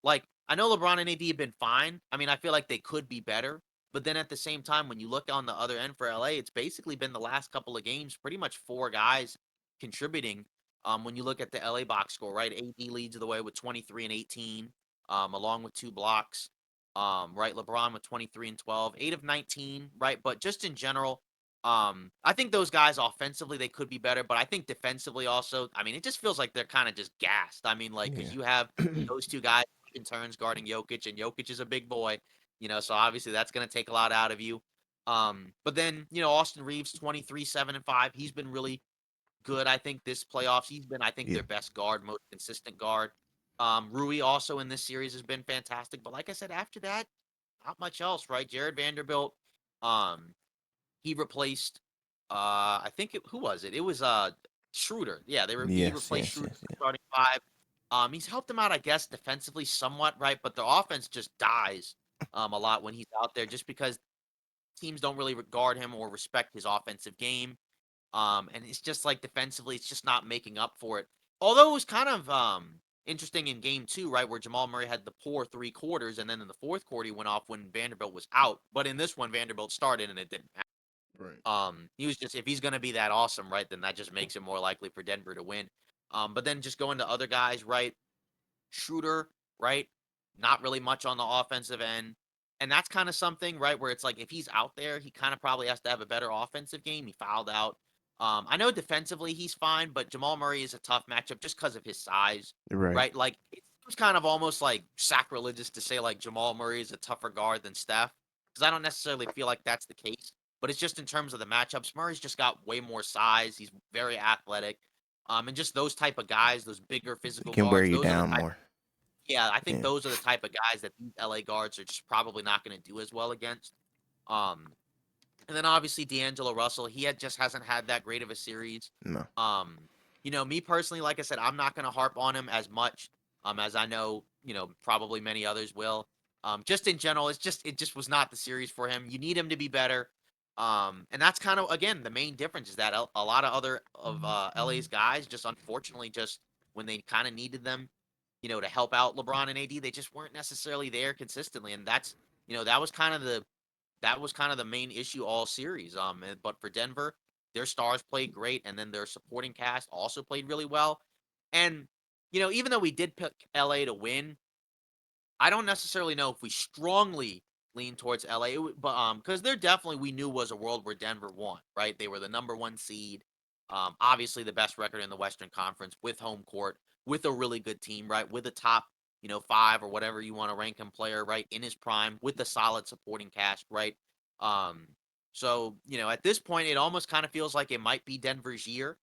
like I know LeBron and AD have been fine. I mean, I feel like they could be better. But then at the same time, when you look on the other end for LA, it's basically been the last couple of games, pretty much 4 guys contributing. When you look at the LA box score, right? AD leads the way with 23 and 18, along with 2 blocks. Right, LeBron with 23 and 12, 8 of 19, right? But just in general, I think those guys offensively they could be better, but I think defensively also. I mean, it just feels like they're kind of just gassed. I mean, like because yeah, you have those 2 guys in turns guarding Jokic, and Jokic is a big boy, so obviously that's going to take a lot out of you. But then Austin Reeves, 23, 7, and 5. He's been really good. I think this playoffs, he's been I think yeah, their best guard, most consistent guard. Rui also in this series has been fantastic, but like I said, after that, not much else, right? Jared Vanderbilt. Um, he replaced, I think who was it? It was Schroeder. Yeah, he yes, replaced yes, Schroeder yes, in the starting 5. He's helped them out, I guess, defensively somewhat, right? But the offense just dies a lot when he's out there, just because teams don't really regard him or respect his offensive game. And it's just like defensively, it's just not making up for it. Although it was kind of interesting in game 2, right, where Jamal Murray had the poor 3 quarters, and then in the fourth quarter he went off when Vanderbilt was out. But in this one, Vanderbilt started, and it didn't matter. right, He was just if he's gonna be that awesome, right, then that just makes it more likely for Denver to win. But then just going to other guys, right? Shooter, right? Not really much on the offensive end. And that's kind of something, right, where it's like if he's out there, he kind of probably has to have a better offensive game. He fouled out. I know defensively he's fine, but Jamal Murray is a tough matchup just because of his size, Right. right? Like it seems kind of almost like sacrilegious to say like Jamal Murray is a tougher guard than Steph, because I don't necessarily feel like that's the case. But it's just in terms of the matchups, Murray's just got way more size. He's very athletic. And just those type of guys, those bigger It physical can wear guards, you those are the down type. more. Yeah, I think Yeah. those are the type of guys that these LA guards are just probably not going to do as well against. Um, and then obviously D'Angelo Russell, just hasn't had that great of a series. No. Um, me personally, like I said, I'm not going to harp on him as much as I know, probably many others will. Just in general, it just was not the series for him. You need him to be better. And that's kind of again the main difference is that a lot of other of LA's guys just unfortunately just when they kind of needed them, to help out LeBron and AD, they just weren't necessarily there consistently. And that was kind of the main issue all series. But for Denver, their stars played great, and then their supporting cast also played really well. And even though we did pick LA to win, I don't necessarily know if we strongly lean towards LA, but because they're definitely we knew was a world where Denver won, right? They were the number one seed, obviously the best record in the Western Conference with home court, with a really good team, right? With a top, five or whatever you want to rank him player, right, in his prime, with a solid supporting cast, right? Um, so at this point, it almost kind of feels like it might be Denver's year,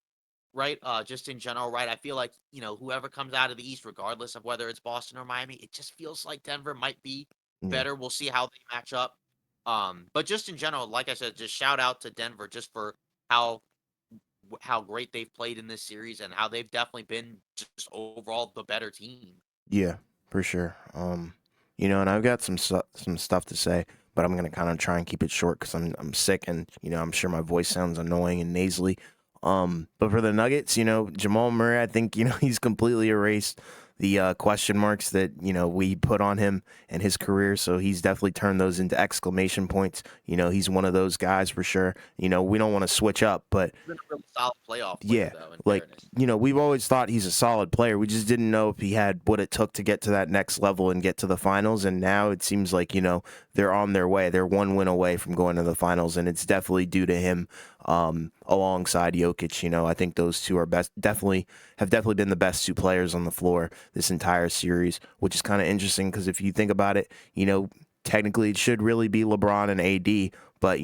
right? Just in general, right? I feel like, whoever comes out of the East, regardless of whether it's Boston or Miami, it just feels like Denver might be Yeah. better. We'll see how they match up. But just in general, like I said, just shout out to Denver just for how how great they've played in this series and how they've definitely been just overall the better team. Yeah, for sure. And I've got some stuff to say, but I'm gonna kind of try and keep it short because I'm sick and I'm sure my voice sounds annoying and nasally. But for the Nuggets, Jamal Murray, I think he's completely erased the question marks that we put on him and his career. So he's definitely turned those into exclamation points. He's one of those guys for sure. We don't want to switch up, but He's been a really solid playoff player, yeah, though, in like, fairness. we've always thought he's a solid player. We just didn't know if he had what it took to get to that next level and get to the finals. And now it seems like, they're on their way. They're one win away from going to the finals. And it's definitely due to him alongside Jokic. I think those two are have definitely been the best two players on the floor this entire series, which is kind of interesting because if you think about it, technically it should really be LeBron and AD, but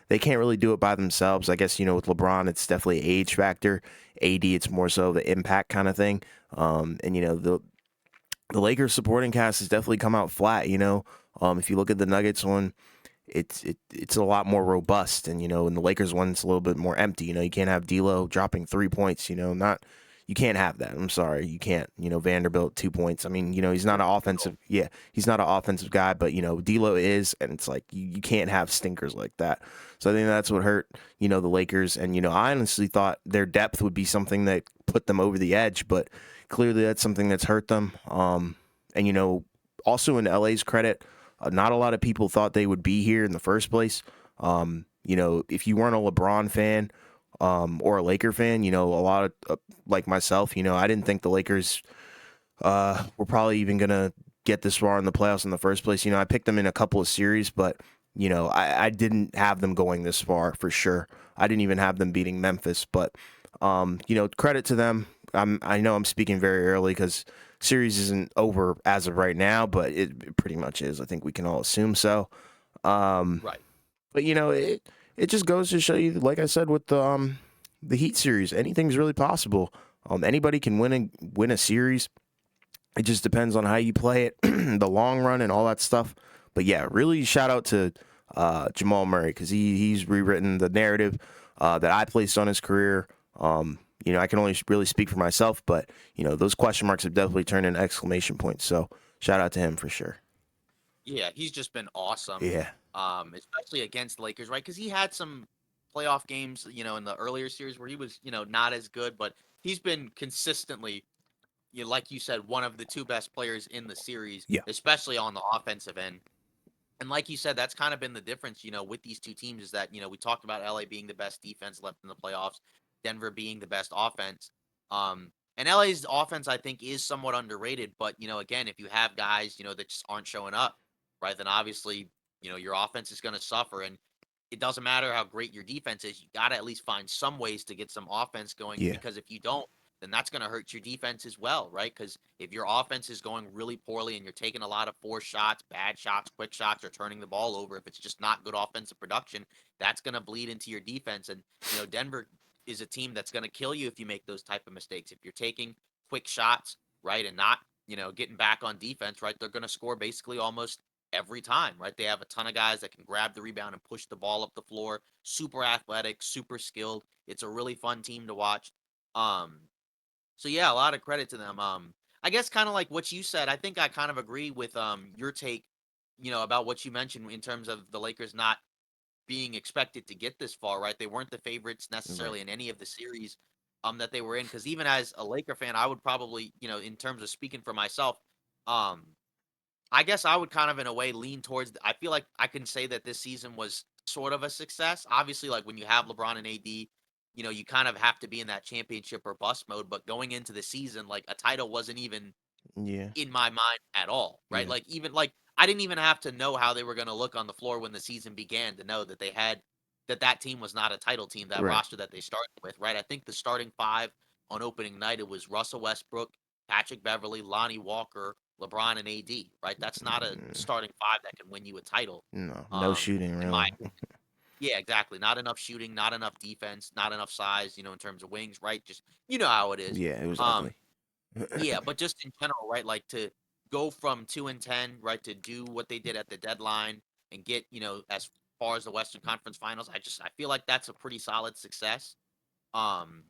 they can't really do it by themselves. I guess with LeBron it's definitely age factor. AD it's more so the impact kind of thing. And the Lakers supporting cast has definitely come out flat. If you look at the Nuggets one, it's a lot more robust, and in the Lakers one it's a little bit more empty. You can't have D'Lo dropping 3 points. Not you can't have that. I'm sorry, you can't. Vanderbilt 2 points. I mean, he's not an offensive. Yeah, he's not an offensive guy, but D'Lo is, and it's like you can't have stinkers like that. So I think that's what hurt the Lakers, and I honestly thought their depth would be something that put them over the edge, but clearly that's something that's hurt them. And also in LA's credit. Not a lot of people thought they would be here in the first place. If you weren't a LeBron fan or a Laker fan, a lot of like myself, I didn't think the Lakers were probably even gonna get this far in the playoffs in the first place. I picked them in a couple of series, but I didn't have them going this far for sure. I didn't even have them beating Memphis, but credit to them. I know I'm speaking very early because series isn't over as of right now, but it pretty much is. I think we can all assume so. Um, Right. but it just goes to show you, like I said with the Heat series, anything's really possible. Anybody can win a series. It just depends on how you play it, the long run, and all that stuff. But yeah, really shout out to Jamal Murray because he's rewritten the narrative that I placed on his career. I can only really speak for myself, but those question marks have definitely turned into exclamation points. So shout out to him for sure. Yeah, he's just been awesome, Yeah, especially against Lakers, right? Because he had some playoff games, in the earlier series where he was, not as good, but he's been consistently, like you said, one of the two best players in the series, yeah, especially on the offensive end. And like you said, that's kind of been the difference, with these two teams is that, we talked about LA being the best defense left in the playoffs, Denver being the best offense. And LA's offense, I think, is somewhat underrated. But, again, if you have guys, that just aren't showing up, right, then obviously your offense is going to suffer. And it doesn't matter how great your defense is. You got to at least find some ways to get some offense going Yeah. because if you don't, then that's going to hurt your defense as well, right? Because if your offense is going really poorly and you're taking a lot of forced shots, bad shots, quick shots, or turning the ball over, if it's just not good offensive production, that's going to bleed into your defense. And, Denver is a team that's going to kill you if you make those type of mistakes. If you're taking quick shots, right, and not, getting back on defense, right, they're going to score basically almost every time, right? They have a ton of guys that can grab the rebound and push the ball up the floor. Super athletic, super skilled. It's a really fun team to watch. Um, so yeah, a lot of credit to them. I guess kind of like what you said. I think I kind of agree with your take, about what you mentioned in terms of the Lakers not being expected to get this far, right? They weren't the favorites Right. necessarily in any of the series that they were in. Because even as a Laker fan, I would probably, in terms of speaking for myself, um, I guess I would kind of in a way lean towards I feel like I can say that this season was sort of a success. Obviously, like when you have LeBron and AD, you kind of have to be in that championship or bust mode. But going into the season, like a title wasn't even Yeah. in my mind at all, right? Yeah. Like even like I didn't even have to know how they were going to look on the floor when the season began to know that that team was not a title team, that Right. roster that they started with, right? I think the starting five on opening night it was Russell Westbrook, Patrick Beverly, Lonnie Walker, LeBron, and AD, right? That's not a Mm, starting five that can win you a title. no. No Um, shooting in my really. Yeah, exactly. Not enough shooting, not enough defense, not enough size, in terms of wings, right? Just how it is. Yeah. It was Um, ugly. yeah, but just in general, right? Like to go from 2-10, right, to do what they did at the deadline and get, as far as the Western Conference Finals, I feel like that's a pretty solid success. Um,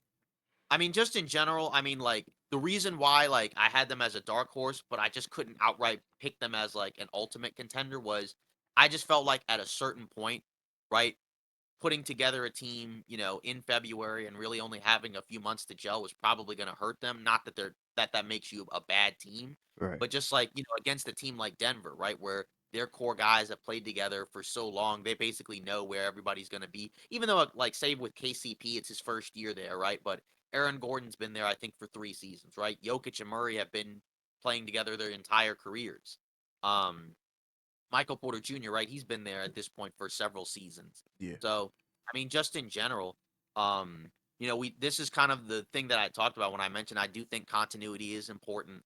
I mean, just in general, I mean, like the reason why like I had them as a dark horse, but I just couldn't outright pick them as like an ultimate contender was I just felt like at a certain point, right? Putting together a team, in February and really only having a few months to gel was probably going to hurt them. Not that that makes you a bad team, Right. but just like against a team like Denver, right, where their core guys have played together for so long, they basically know where everybody's going to be. Even though, like, say with KCP, it's his first year there, right? But Aaron Gordon's been there, I think, for 3 seasons, right? Jokic and Murray have been playing together their entire careers. Um, Michael Porter Jr., right? He's been there at this point for several seasons. Yeah. So, I mean, just in general, we this is kind of the thing that I talked about when I mentioned I do think continuity is important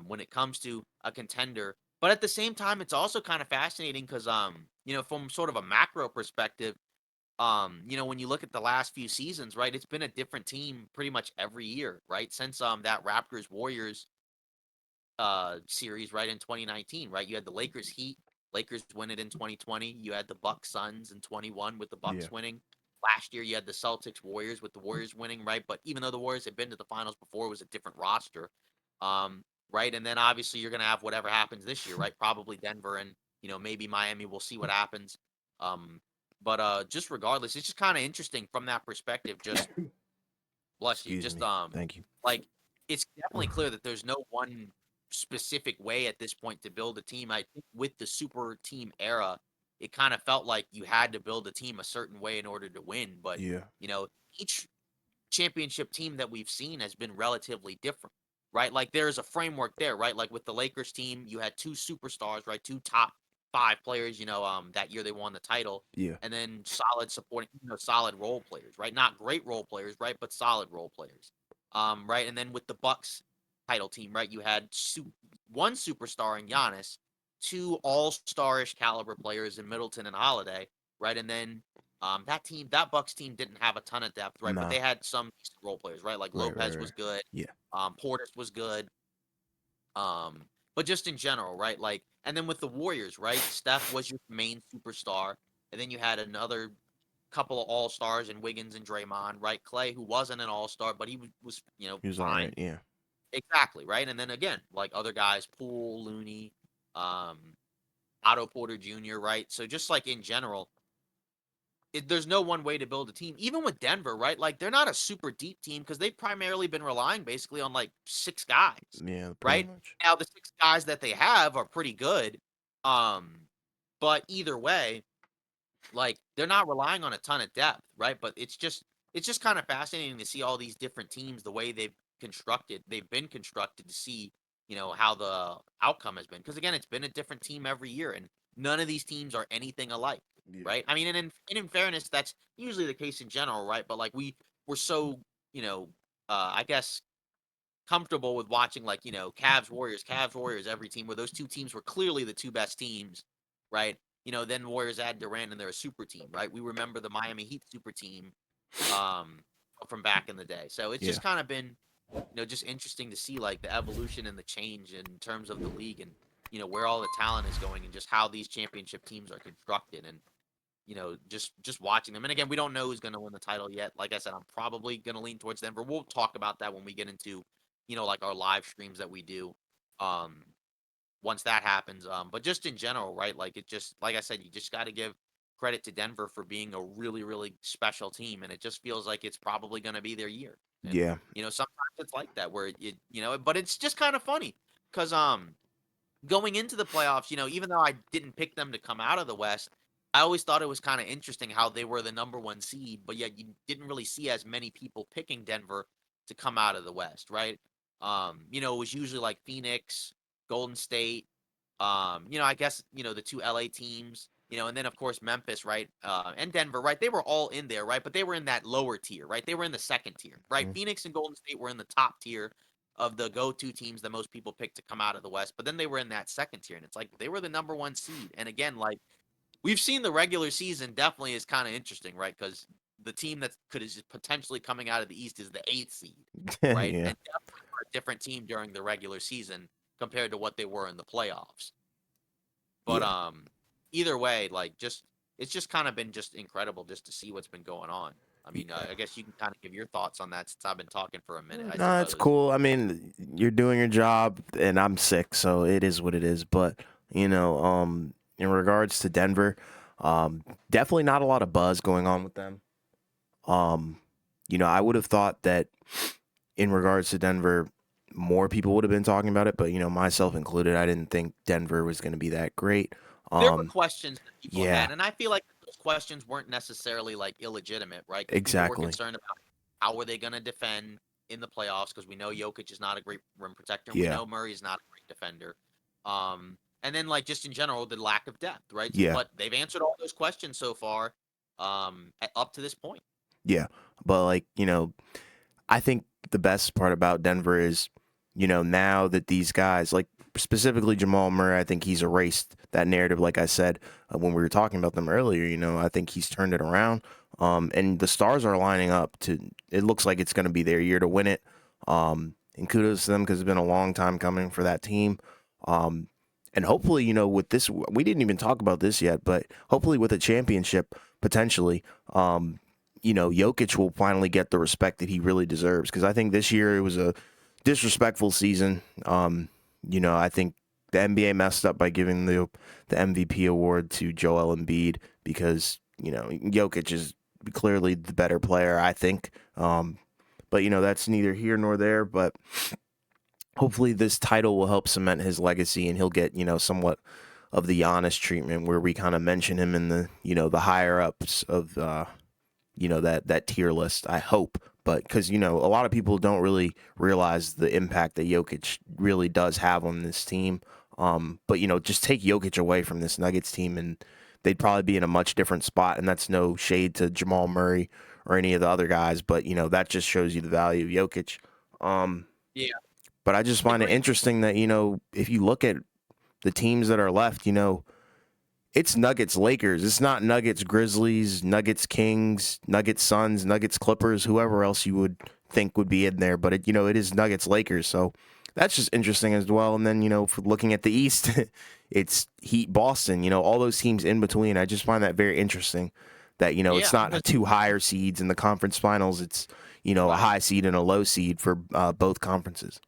when it comes to a contender. But at the same time, it's also kind of fascinating because from sort of a macro perspective, when you look at the last few seasons, right, it's been a different team pretty much every year, right? Since that Raptors Warriors series right in 2019, right? You had the Lakers Heat, Lakers win it in 2020. You had the Bucks Suns in 21 with the Yeah. Bucks winning. Last year you had the Celtics Warriors with the Warriors winning, right? But even though the Warriors had been to the finals before, it was a different roster. Um, right? And then obviously you're gonna have whatever happens this year, right? Probably Denver and maybe Miami. We'll see what happens. Um, but just regardless, it's just kind of interesting from that perspective. Just bless you. Excuse Just me. Thank you. like it's definitely clear that there's no one specific way at this point to build a team. I think with the super team era, it kind of felt like you had to build a team a certain way in order to win. But Yeah. you know, each championship team that we've seen has been relatively different, right? Like there's a framework there, right? Like with the Lakers team, you had two superstars, right? Two top five players, that year they won the title, Yeah. and then solid supporting, solid role players, right? Not great role players, right? But solid role players. Right. And then with the Bucks title team, right? You had one superstar in Giannis, two all-starish caliber players in Middleton and Holiday, right? And then that Bucks team didn't have a ton of depth, right? But Nah. they had some decent role players, right? Like Right. Right. Lopez Right. was good, Yeah. Portis was good, but just in general, right? Like, and then with the Warriors, right? Steph was your main superstar, and then you had another couple of all stars in Wiggins and Draymond, right? Clay, who wasn't an all star, but he was He was all right. fine, Yeah. exactly, right? And then again, like other guys, Poole, Looney, um, Otto Porter Jr., right? So just like in general, there's no one way to build a team. Even with Denver, right? Like they're not a super deep team because they've primarily been relying basically on like 6 guys, Yeah. Pretty right? much. Now the 6 guys that they have are pretty good. Um, but either way, like they're not relying on a ton of depth, right? But it's just kind of fascinating to see all these different teams, the way they've been constructed to see, how the outcome has been. Because again, it's been a different team every year. And none of these teams are anything alike, Yeah. right? I mean, and in fairness, that's usually the case in general, right? But like we're so, you know, I guess comfortable with watching like, Cavs Warriors every team where those two teams were clearly the two best teams, right? Then Warriors add Durant and they're a super team, right? We remember the Miami Heat super team um from back in the day. So it's Yeah. just kind of been, just interesting to see like the evolution and the change in terms of the league and where all the talent is going and just how these championship teams are constructed and just watching them. And again, we don't know who's going to win the title yet. Like I said, I'm probably going to lean towards Denver. We'll talk about that when we get into, like our live streams that we do. Um, once that happens. But just in general, right? Like it just, like I said, you just got to give credit to Denver for being a really, really special team, and it just feels like it's probably going to be their year. And Yeah. sometimes it's like that where but it's just kind of funny because going into the playoffs, even though I didn't pick them to come out of the West, I always thought it was kind of interesting how they were the number one seed, but yet you didn't really see as many people picking Denver to come out of the West, right? It was usually like Phoenix, Golden State, I guess, the two LA teams, and then of course Memphis, right? And Denver, right? They were all in there, right? But they were in that lower tier, right? They were in the second tier, right? Mhm. Phoenix and Golden State were in the top tier of the go-to teams that most people pick to come out of the West, but then they were in that second tier, and it's like they were the number one seed. And again, like we've seen the regular season definitely is kind of interesting, right? Because the team that could is potentially coming out of the East is the eighth seed, right? Yeah. And definitely are a different team during the regular season compared to what they were in the playoffs. But Yeah. either way, like just it's just kind of been just incredible just to see what's been going on. I mean, Yeah. I guess you can kind of give your thoughts on that since I've been talking for a minute, I No, it's suppose. cool. I mean, you're doing your job, and I'm sick, so it is what it is. But in regards to Denver, definitely not a lot of buzz going on with them. Um, I would have thought that in regards to Denver, more people would have been talking about it, but myself included, I didn't think Denver was going to be that great. There were Um, questions that people yeah, had, and I feel like those questions weren't necessarily like illegitimate, right? Because people were exactly. concerned about how were they going to defend in the playoffs because we know Jokic is not a great rim protector and we Yeah, know Murray is not a great defender. And then like just in general the lack of depth, right? yeah, But they've answered all those questions so far, up to this point. yeah. But I think the best part about Denver is, now that these guys, like specifically Jamal Murray, I think he's erased that narrative. Like I said when we were talking about them earlier, I think he's turned it around. And the stars are lining up to. It looks like it's going to be their year to win it. And kudos to them because it's been a long time coming for that team. Um, and hopefully, with this, we didn't even talk about this yet, but hopefully with a championship potentially. Jokic will finally get the respect that he really deserves because I think this year it was a disrespectful season. I think the NBA messed up by giving the MVP award to Joel Embiid because Jokic is clearly the better player. I think, but that's neither here nor there. But hopefully, this title will help cement his legacy, and he'll get somewhat of the Giannis treatment where we kind of mention him in the the higher ups of that tier list. I hope, but because a lot of people don't really realize the impact that Jokic really does have on this team. But just take Jokic away from this Nuggets team, and they'd probably be in a much different spot. And that's no shade to Jamal Murray or any of the other guys, but that just shows you the value of Jokic. Um, Yeah, but I just find it agreed. interesting that if you look at the teams that are left, it's Nuggets Lakers. It's not Nuggets Grizzlies, Nuggets Kings, Nuggets Suns, Nuggets Clippers, whoever else you would think would be in there. But it is Nuggets Lakers. So that's just interesting as well. And then for looking at the East, it's Heat Boston. All those teams in between. I just find that very interesting. That it's Yeah, not because two higher seeds in the conference finals. It's a right. high seed and a low seed for both conferences.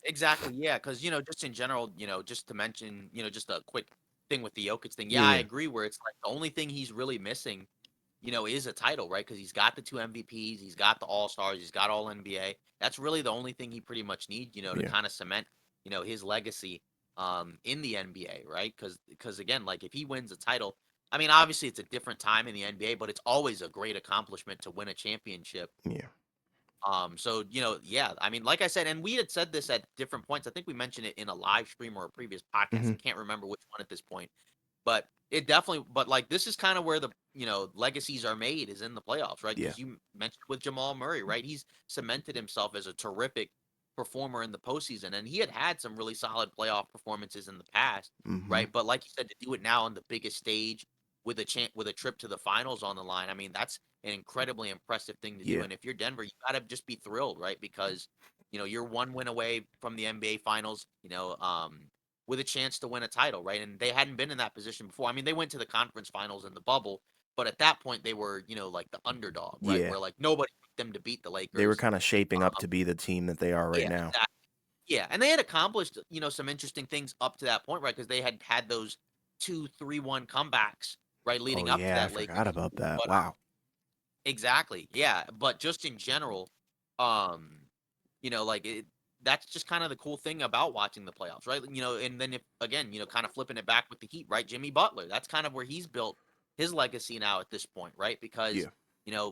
Exactly, yeah, because just in general, just to mention, just a quick thing with the Jokic thing. Yeah, I Yeah, agree. Where it's like the only thing he's really missing, is a title, right? Because he's got the two MVPs, he's got the All Stars, he's got All NBA. That's really the only thing he pretty much needs, to yeah, kind of cement, his legacy, in the NBA, right? Because again, like if he wins a title, I mean, obviously it's a different time in the NBA, but it's always a great accomplishment to win a championship. yeah. So yeah, I mean, like I said, and we had said this at different points. I think we mentioned it in a live stream or a previous podcast. Hmm. I can't remember which one at this point. But it definitely but, like, this is kinda where the, legacies are made is in the playoffs, right? Yeah. Because you mentioned with Jamal Murray, right? He's cemented himself as a terrific performer in the postseason, and he had some really solid playoff performances in the past, Hmm. right? But like you said, to do it now on the biggest stage with a trip to the finals on the line, I mean, that's an incredibly impressive thing to do, Yeah. and if you're Denver, you gotta just be thrilled, right? Because, you're 1 win away from the NBA finals, with a chance to win a title, right? And they hadn't been in that position before. I mean, they went to the conference finals in the bubble, but at that point they were, like the underdog, right? Yeah. Where like nobody picked them to beat the They were Lakers. kind of shaping up Um, to be the team that they are right yeah, now. exactly. Yeah, and they had accomplished, some interesting things up to that point, right? Because they had those 2-3-1 comebacks, right, Oh leading up to yeah, I that Lakers forgot about series. that. But Wow. exactly. Yeah, but just in general, um, like that's just kind of the cool thing about watching the playoffs, right? And then if again, kind of flipping it back with the Heat, right? Jimmy Butler, that's kind of where he's built his legacy now at this point, right? Because, Yeah. you know,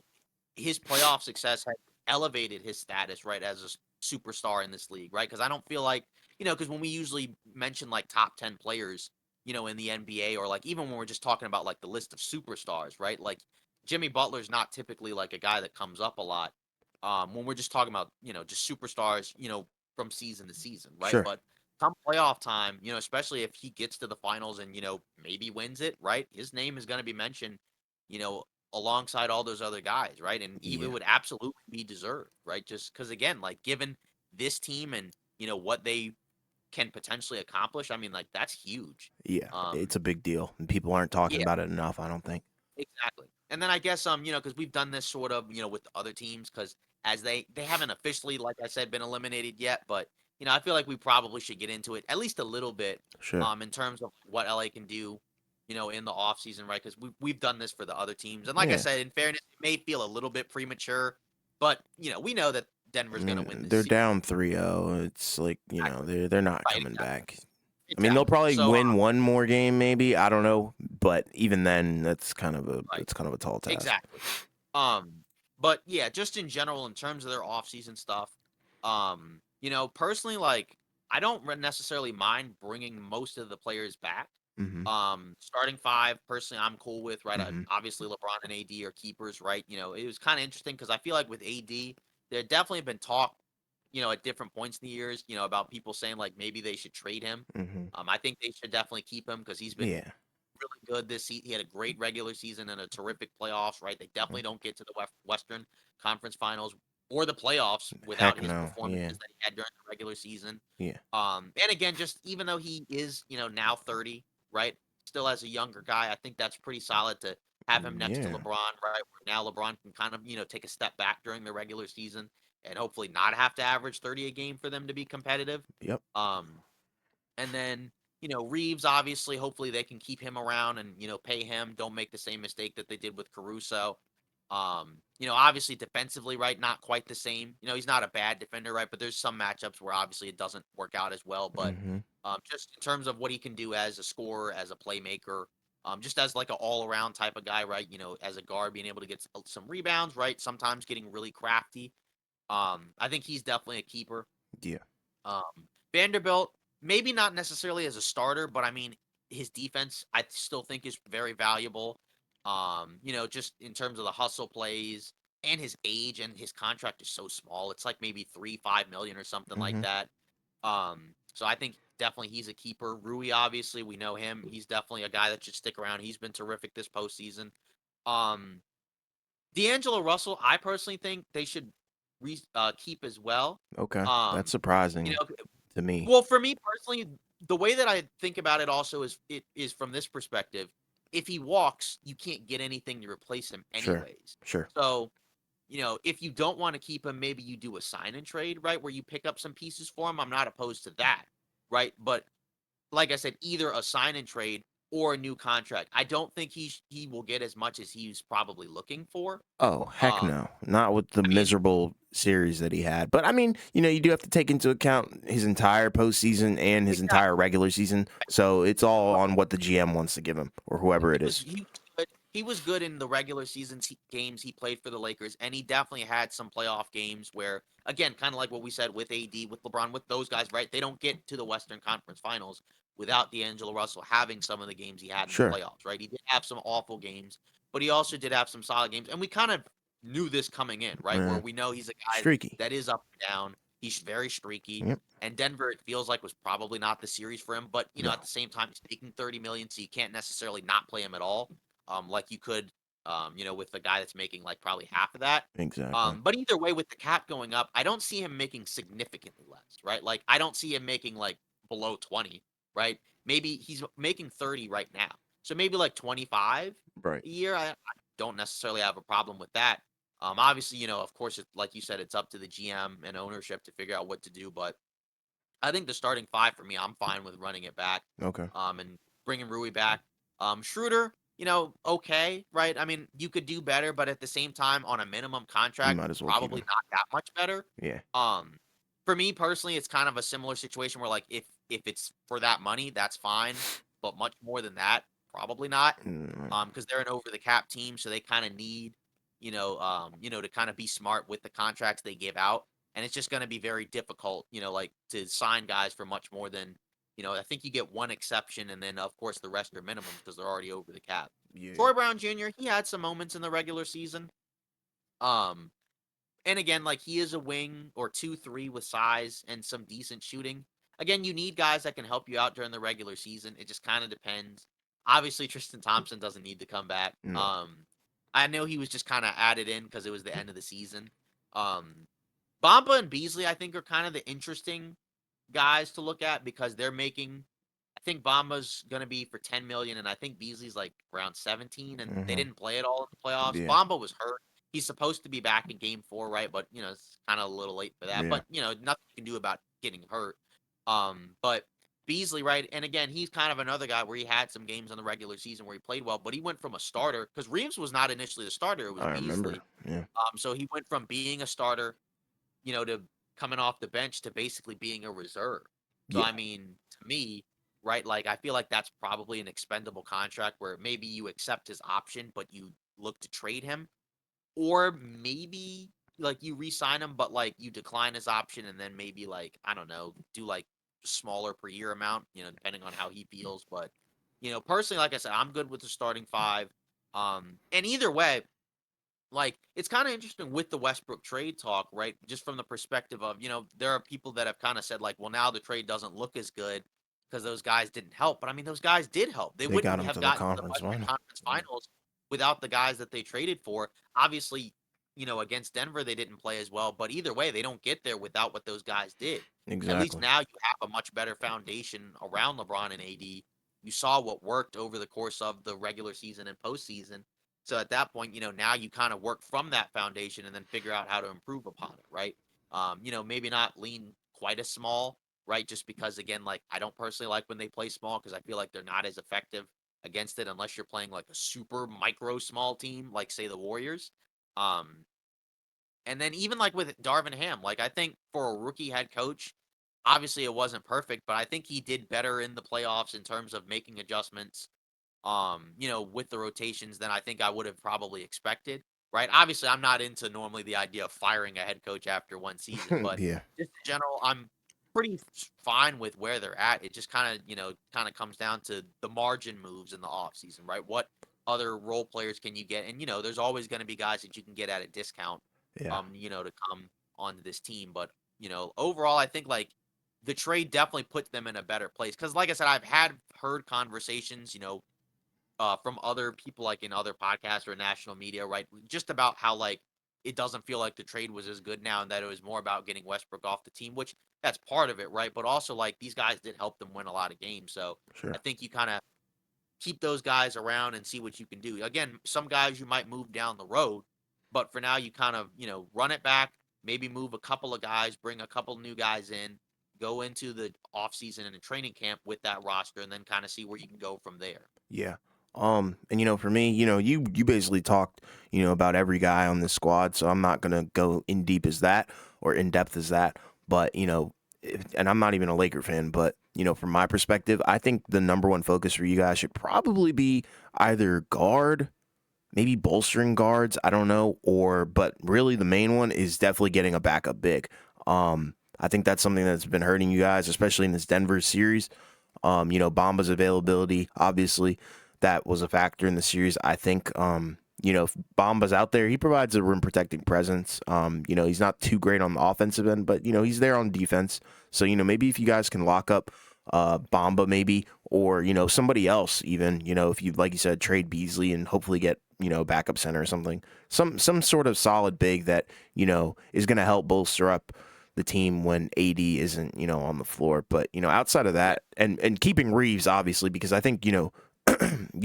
his playoff success has elevated his status, right, as a superstar in this league, right? Because I don't feel like, because when we usually mention like top 10 players, in the NBA, or like even when we're just talking about like the list of superstars, right? Like Jimmy Butler's not typically like a guy that comes up a lot. When we're just talking about, just superstars, from season to season, right? Sure. But come playoff time, especially if he gets to the finals and, maybe wins it, right? His name is going to be mentioned, you know, alongside all those other guys, right? And it Yeah. would absolutely be deserved, right? Just because, again, like given this team and, what they can potentially accomplish, I mean, like that's huge. Yeah. Um, It's a big deal, and people aren't talking yeah, about it enough, I don't think. exactly. And then I guess because we've done this sort of, with the other teams, because as they haven't officially, like I said, been eliminated yet, but I feel like we probably should get into it at least a little bit, Sure. in terms of what LA can do, in the off season, right? Because we've done this for the other teams, and like I Yeah. said, in fairness, it may feel a little bit premature, but we know that I Denver's gonna win mean, this they're series. down 3-0. It's like, Exactly. they're not Right. coming back. I mean, they'll Exactly. probably So, win one more game maybe, I don't know, but even then right. that's kind of a tall task. Exactly. Um, but yeah, just in general, in terms of their off-season stuff, personally, like I don't necessarily mind bringing most of the players back. Mhm. Starting five, personally, I'm cool with. Right, Mhm. obviously LeBron and AD are keepers, right? It was kind of interesting because I feel like with AD, there definitely been talk, at different points in the years, about people saying like maybe they should trade him. Mhm. I think they should definitely keep him because he's been Yeah. really good this season. He had a great regular season and a terrific playoffs, right? They Mhm. definitely don't get to the Western Conference Finals or the playoffs without Heck his no. performances Yeah. that he had during the regular season. Yeah. And again, just even though he is, now 30, right? Still as a younger guy, I think that's pretty solid to have him next to Yeah. LeBron, right? Where now LeBron can kind of, take a step back during the regular season and hopefully not have to average 30 a game for them to be competitive. Yep. Um, and then, Reeves, obviously, hopefully they can keep him around and, pay him. Don't make the same mistake that they did with Caruso. Obviously defensively, right? Not quite the same. He's not a bad defender, right? But there's some matchups where obviously it doesn't work out as well. But Mhm. just in terms of what he can do as a scorer, as a playmaker, just as like an all around type of guy, right? As a guard, being able to get some rebounds, right? Sometimes getting really crafty. I think he's definitely a keeper. Yeah. Um, Vanderbilt, maybe not necessarily as a starter, but I mean, his defense, I still think is very valuable. Just in terms of the hustle plays and his age and his contract is so small. It's like maybe 3-5 million or something like Mhm. that. So I think definitely he's a keeper. Rui, obviously, we know him. He's definitely a guy that should stick around. He's been terrific this postseason. Um, D'Angelo Russell, I personally think they should keep as well. Okay. That's Um, you surprising know, to me. well, for me personally, the way that I think about it also is from this perspective. If he walks, you can't get anything to replace him Sure. anyways. Sure. So, if you don't want to keep him, maybe you do a sign and trade, right? Where you pick up some pieces for him. I'm not opposed to that, right? But like I said, either a sign and trade or a new contract. I don't think he will get as much as he's probably looking for. Oh, heck Um, no. Not with the I mean, miserable series that he had. But I mean, you do have to take into account his entire postseason and his entire exactly. regular season. So it's all on what the GM wants to give him or whoever it is. He was good. He was good in the regular season games he played for the Lakers, and he definitely had some playoff games where, again, kind of like what we said with AD, with LeBron, with those guys, right? They don't get to the Western Conference Finals, without D'Angelo Russell having some of the games he had in the Sure. playoffs, right? He did have some awful games, but he also did have some solid games. And we kind of knew this coming in, right? Where Uh, we know he's a guy Streaky. that is up and down. He's very streaky. Yep. And Denver, it feels like, was probably not the series for him. But No. at the same time, he's making 30 million, so you can't necessarily not play him at all. Like you could, with the guy that's making like probably half of that. Exactly. But either way, with the cap going up, I don't see him making significantly less, right? Like I don't see him making like below 20, right? Maybe he's making 30 right now. So maybe like 25 Right. a year. I don't necessarily have a problem with that. Obviously, of course, like you said, it's up to the GM and ownership to figure out what to do. But I think the starting five for me, I'm fine with running it back, Okay. and bringing Rui back. Schroeder, okay, right? I mean, you could do better, but at the same time, on a minimum You contract, might as well keep probably him. not that much better. Yeah. Um, for me personally, it's kind of a similar situation where like if it's for that money, that's fine, but much more than that, probably not. Mm, Because they're an over the cap team, so they kind of need, to kind of be smart with the contracts they give out. And it's just going to be very difficult, like to sign guys for much more than, I think you get one exception, and then of course the rest are minimums because they're already over the cap. yeah. Troy Brown Jr., he had some moments in the regular season. Um, and again, like he is a wing or 2-3 with size and some decent shooting. Again, you need guys that can help you out during the regular season. It just kind of depends. Obviously, Tristan Thompson doesn't need to come back. No. I know he was just kind of added in because it was the end of the season. Um, Bamba and Beasley, I think, are kind of the interesting guys to look at because they're making. I think Bamba's gonna be for 10 million, and I think Beasley's like around 17, and they Hmm. didn't play at all in the playoffs. Yeah. Bamba was hurt. He's supposed to be back in game 4, right? But it's kind of a little late for that. Yeah. But nothing you can do about getting hurt. But Beasley, right? And again, he's kind of another guy where he had some games in the regular season where he played well, but he went from a starter because Reeves was not initially the starter; it was I remember. Beasley. Yeah. So he went from being a starter, to coming off the bench to basically being a reserve. So Yeah. I mean, to me, right, like I feel like that's probably an expendable contract where maybe you accept his option, but you look to trade him, or maybe like you re-sign him, but like you decline his option, and then maybe like I don't know, do like smaller per year amount, depending on how he feels. But personally, like I said, I'm good with the starting five. And either way, like it's kind of interesting with the Westbrook trade talk, right? Just from the perspective of, there are people that have kind of said like, well, now the trade doesn't look as good because those guys didn't help. But I mean, those guys did help. They They got wouldn't him have to the gotten to the conference Western final. Conference Finals without the guys that they traded for. Obviously, against Denver they didn't play as well, but either way, they don't get there without what those guys did. At least Exactly. now you have a much better foundation around LeBron and AD. You saw what worked over the course of the regular season and postseason, so at that point, now you kind of work from that foundation and then figure out how to improve upon it, right? Maybe not lean quite as small, right? Just because again, like I don't personally like when they play small because I feel like they're not as effective against it unless you're playing like a super micro small team, like say the Warriors. Um, and then even like with Darvin Ham, like I think for a rookie head coach, obviously it wasn't perfect, but I think he did better in the playoffs in terms of making adjustments, with the rotations than I think I would have probably expected. Right. Obviously, I'm not into normally the idea of firing a head coach after one season, but Yeah. just in general, I'm pretty fine with where they're at. It just kind of comes down to the margin moves in the offseason, right? What other role players can you get? And there's always going to be guys that you can get at a discount, Yeah. to come onto this team. But overall, I think like the trade definitely puts them in a better place because, like I said, I've heard conversations, from other people like in other podcasts or national media, right? Just about how like it doesn't feel like the trade was as good now and that it was more about getting Westbrook off the team, which that's part of it, right? But also like these guys did help them win a lot of games. So I Sure. think you kind of keep those guys around and see what you can do. Again, some guys you might move down the road, but for now you kind of, run it back, maybe move a couple of guys, bring a couple new guys in, go into the offseason and a training camp with that roster and then kind of see where you can go from there. Yeah. And for me, you basically talked, about every guy on this squad, so I'm not gonna go in deep as that or in depth as that. But and I'm not even a Laker fan, but from my perspective, I think the number one focus for you guys should probably be either guard, maybe bolstering guards, I don't know, but really the main one is definitely getting a backup big. I think that's something that's been hurting you guys, especially in this Denver series. Bamba's availability, obviously, that was a factor in the series. I think, if Bamba's out there, he provides a rim protecting presence. He's not too great on the offensive end, but, he's there on defense. So, maybe if you guys can lock up Bamba maybe, or, somebody else even, if you, like you said, trade Beasley and hopefully get, backup center or something, some sort of solid big that, is going to help bolster up the team when AD isn't, on the floor. But, outside of Yeah, that, and keeping Reeves, obviously, because I think, you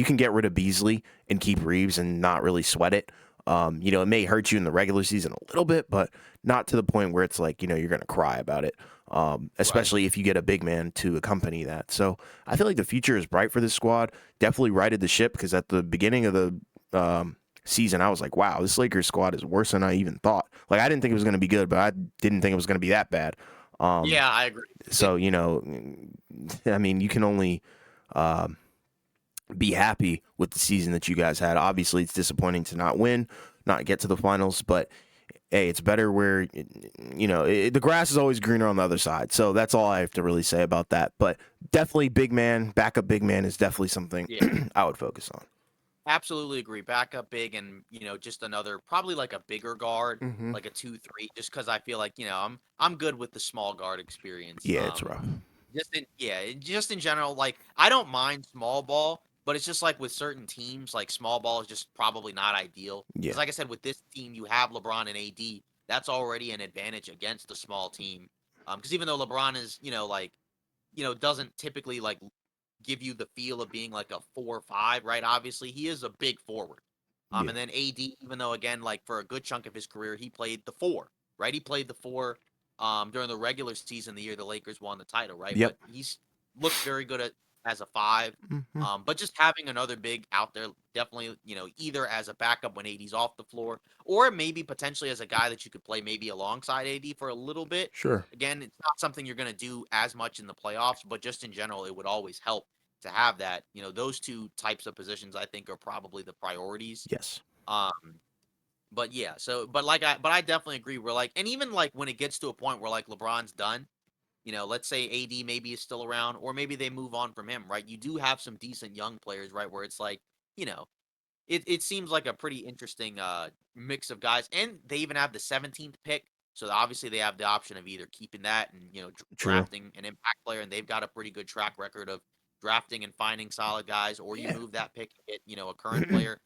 can get rid of Beasley and keep Reeves and not really sweat it. It may hurt you in the regular season a little bit, but not to the point where it's like, you're going to cry about it. right. Especially if you get a big man to accompany that. So I feel like the future is bright for this squad. Definitely righted the ship because at the beginning of the season, I was like, wow, this Lakers squad is worse than I even thought. Like, I didn't think it was going to be good, but I didn't think it was going to be that bad. Um, Yeah, I agree. so, I mean, you can only be happy with the season that you guys had. Obviously, it's disappointing to not win, not get to the finals, but hey, it's better where, the grass is always greener on the other side. So that's all I have to really say about that. But definitely big man, backup big man is definitely something Yeah. I would focus on. Absolutely agree. Back up big and, just another probably like a bigger guard, Mm-hmm. like a 2-3, just because I feel like, I'm good with the small guard experience. Yeah, it's rough. Just in general, like I don't mind small ball, but it's just like with certain teams, like small ball is just probably not ideal. Because Yeah. like I said, with this team, you have LeBron and AD. That's already an advantage against the small team. Because even though LeBron is, doesn't typically like give you the feel of being like a 4 or 5, right? Obviously, he is a big forward. Yeah. And then AD, even though again, like for a good chunk of his career, he played the 4, right? He played the 4 during the regular season, the year the Lakers won the title, right? Yep. But he's looked very good as a 5. Mm-hmm. But just having another big out there, definitely, either as a backup when AD's off the floor, or maybe potentially as a guy that you could play maybe alongside AD for a little bit. Sure. Again, it's not something you're going to do as much in the playoffs, but just in general, it would always help to have that. Those two types of positions I think are probably the priorities. Yes. Um, but yeah, but I definitely agree. We're like, and even like when it gets to a point where like LeBron's done, let's say AD maybe is still around, or maybe they move on from him, right? You do have some decent young players, right? Where it's like, you know, it seems like a pretty interesting mix of guys, and they even have the 17th pick, so obviously they have the option of either keeping that and True. drafting an impact player, and they've got a pretty good track record of drafting and finding solid guys, or you Yeah. move that pick and get a current player.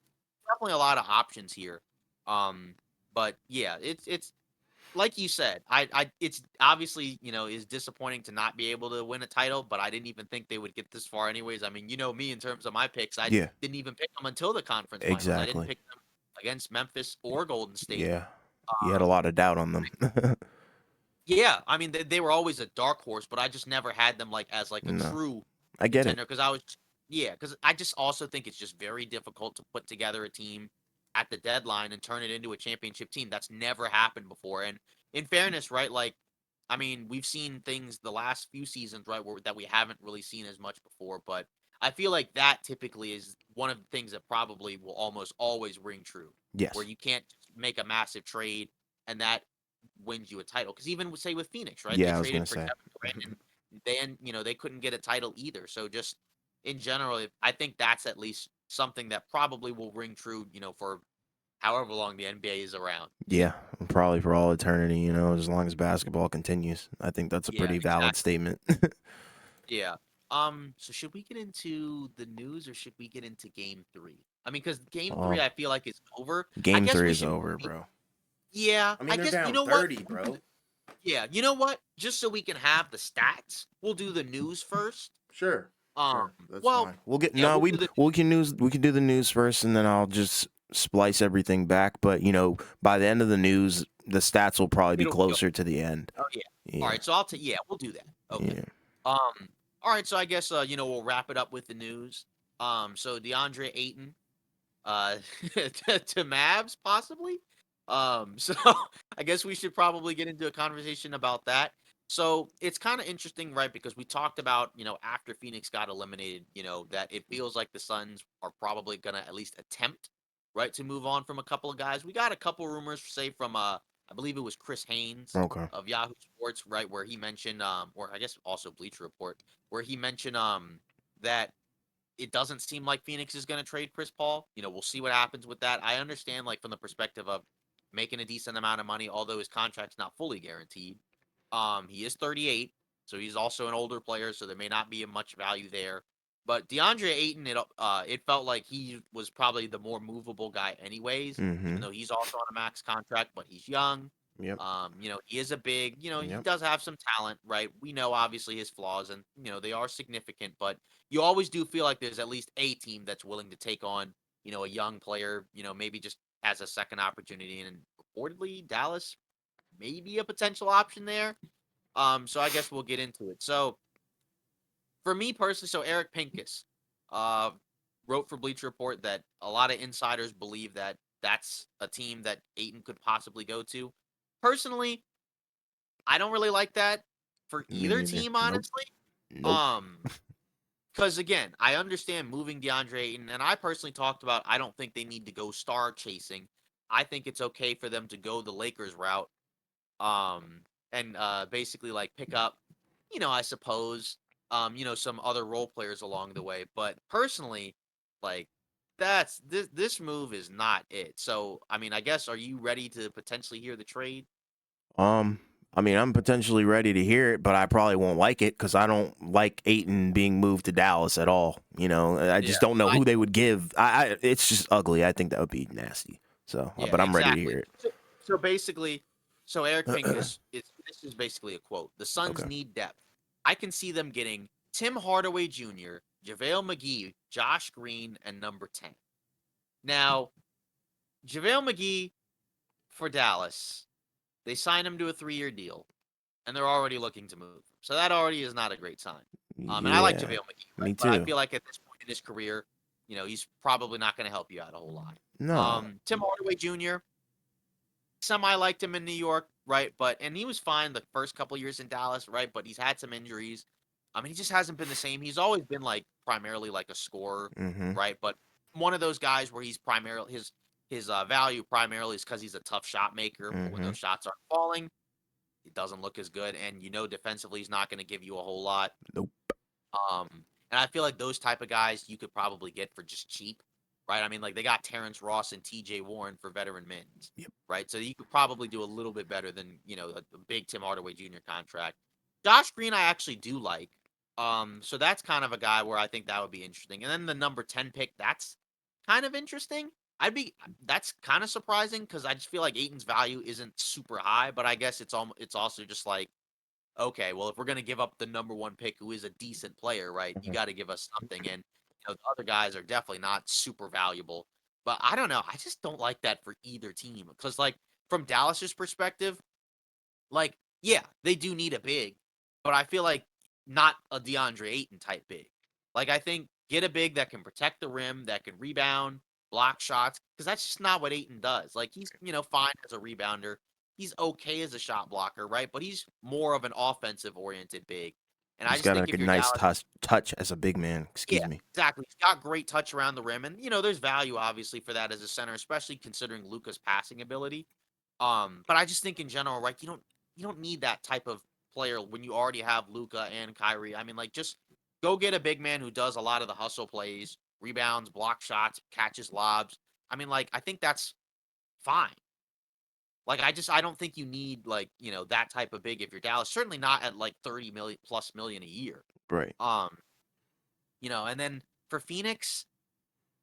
Definitely a lot of options here. Um, but yeah, it's like you said, it's obviously, is disappointing to not be able to win a title, but I didn't even think they would get this far anyways. I mean, me in terms of my picks, I Yeah. didn't even pick them until the conference finals. I didn't Exactly. pick them against Memphis or Golden State. Yeah. You had a Um, lot of doubt on them. yeah, I mean, they were always a dark horse, but I just never had them like as like a No, true I get it. contender because I just also think it's just very difficult to put together a team at the deadline and turn it into a championship team. That's never happened before. And in fairness, right, like I mean, we've seen things the last few seasons, right, that we haven't really seen as much before, but I feel like that typically is one of the things that probably will almost always ring true, where Yes. you can't make a massive trade and that wins you a title. Because even say with Phoenix, right, they Yeah, I was gonna traded for say. Kevin Durant and then they couldn't get a title either. So just in general, I think that's at least something that probably will ring true, for however long the NBA is around. Yeah, probably for all eternity, as long as basketball continues. I think that's a Yeah, pretty valid exactly. statement. Yeah. So should we get into the news or should we get into game 3? I mean, because game 3 um, I feel like is over. I game guess three we is should over, bro. yeah, I mean, I they're guess you down know what? 30, bro. Yeah, you know what? Just so we can have the stats, we'll do the news first. Sure. Um, Sure. That's well, fine. We'll get yeah, no, we'll do the we can do the news first and then I'll just splice everything back. But by the end of the news, the stats will probably be it'll be closer to the end. oh, yeah. Yeah. Alright, so I'll take yeah, we'll do that. Okay. Yeah. Alright, so I guess, we'll wrap it up with the news. So DeAndre Ayton, to Mavs possibly? So I guess we should probably get into a conversation about that. So it's kind of interesting, right? Because we talked about, after Phoenix got eliminated, that it feels like the Suns are probably gonna at least attempt, right, to move on from a couple of guys. We got a couple rumors, say from I believe it was Chris Haynes Okay. of Yahoo Sports, right, where he mentioned, or I guess also Bleacher Report, where he mentioned that it doesn't seem like Phoenix is going to trade Chris Paul. We'll see what happens with that. I understand, like, from the perspective of making a decent amount of money, although his contract's not fully guaranteed. He is 38, so he's also an older player, so there may not be much value there. But DeAndre Ayton, it felt like he was probably the more movable guy, anyways. Even Mm-hmm. though he's also on a max contract, but he's young. Yep. He is a big, he Yep. does have some talent, right? We know obviously his flaws, and they are significant, but you always do feel like there's at least a team that's willing to take on, a young player, maybe just as a second opportunity. And reportedly, Dallas may be a potential option there. So I guess we'll get into it. So for me personally, so Eric Pincus uh, wrote for Bleacher Report that a lot of insiders believe that that's a team that Aiton could possibly go to. Personally, I don't really like that for Me either neither. team, Nope. honestly. Nope. Um, because again, I understand moving DeAndre Ayton, and I personally talked about I don't think they need to go star chasing. I think it's okay for them to go the Lakers route, and basically like pick up, I suppose, some other role players along the way. But personally, like this move is not it. So I mean, I guess are you ready to potentially hear the trade? Um, I mean, I'm potentially ready to hear it, but I probably won't like it because I don't like Aiton being moved to Dallas at all. I Yeah, just don't know I who they would give. It's just ugly. I think that would be nasty. So, Yeah, but I'm ready to exactly. hear So basically, so Eric it. Pincus, this is basically a quote. The Suns Okay. need depth. I can see them getting Tim Hardaway Jr., JaVale McGee, Josh Green, and number 10. Now, JaVale McGee for Dallas, they signed him to a 3-year deal, and they're already looking to move. So that already is not a great sign. And I like Yeah, JaVale McGee, right? me But I too. feel like at this point in his career, he's probably not going to help you out a whole lot. No. Tim Hardaway Jr., semi liked him in New York, right? And he was fine the first couple years in Dallas, right? But he's had some injuries. I mean, he just hasn't been the same. He's always been like primarily like a scorer, Mm-hmm. right? But one of those guys where he's primarily his value primarily is because he's a tough shot maker. But when Mm-hmm. those shots aren't falling, it doesn't look as good. And defensively, he's not going to give you a whole lot. Nope. Um, and I feel like those type of guys you could probably get for just cheap, right? I mean, like they got Terrence Ross and T.J. Warren for veteran mins, Yep. right? So you could probably do a little bit better than a big Tim Hardaway Jr. contract. Josh Green, I actually do like. So that's kind of a guy where I think that would be interesting. And then the number 10 pick, that's kind of interesting. That's kind of surprising because I just feel like Aiton's value isn't super high, but I guess it's also just like okay, well, if we're gonna give up the number 1 pick who is a decent player, right, you Mhm. gotta give us something, and, the other guys are definitely not super valuable, but I don't know, I just don't like that for either team because, like, from Dallas's perspective, like, yeah, they do need a big, but I feel like not a DeAndre Ayton type big. Like, I think get a big that can protect the rim, that can rebound, block shots, because that's just not what Ayton does. Like, he's, fine as a rebounder. He's okay as a shot blocker, right? But he's more of an offensive oriented big. And I He's just got think like a if you're nice Dallas, touch as a big man. yeah, Excuse me. exactly. He's got great touch around the rim. And, there's value obviously for that as a center, especially considering Luca's passing ability. But I just think in general, right, you don't need that type of player when you already have Luca and Kyrie. I mean, like just go get a big man who does a lot of the hustle plays, rebounds, block shots, catches lobs. I mean, like I think that's fine. Like I don't think you need like, that type of big if you're Dallas. Certainly not at like 30 million plus million a year. Right. Um, and then for Phoenix,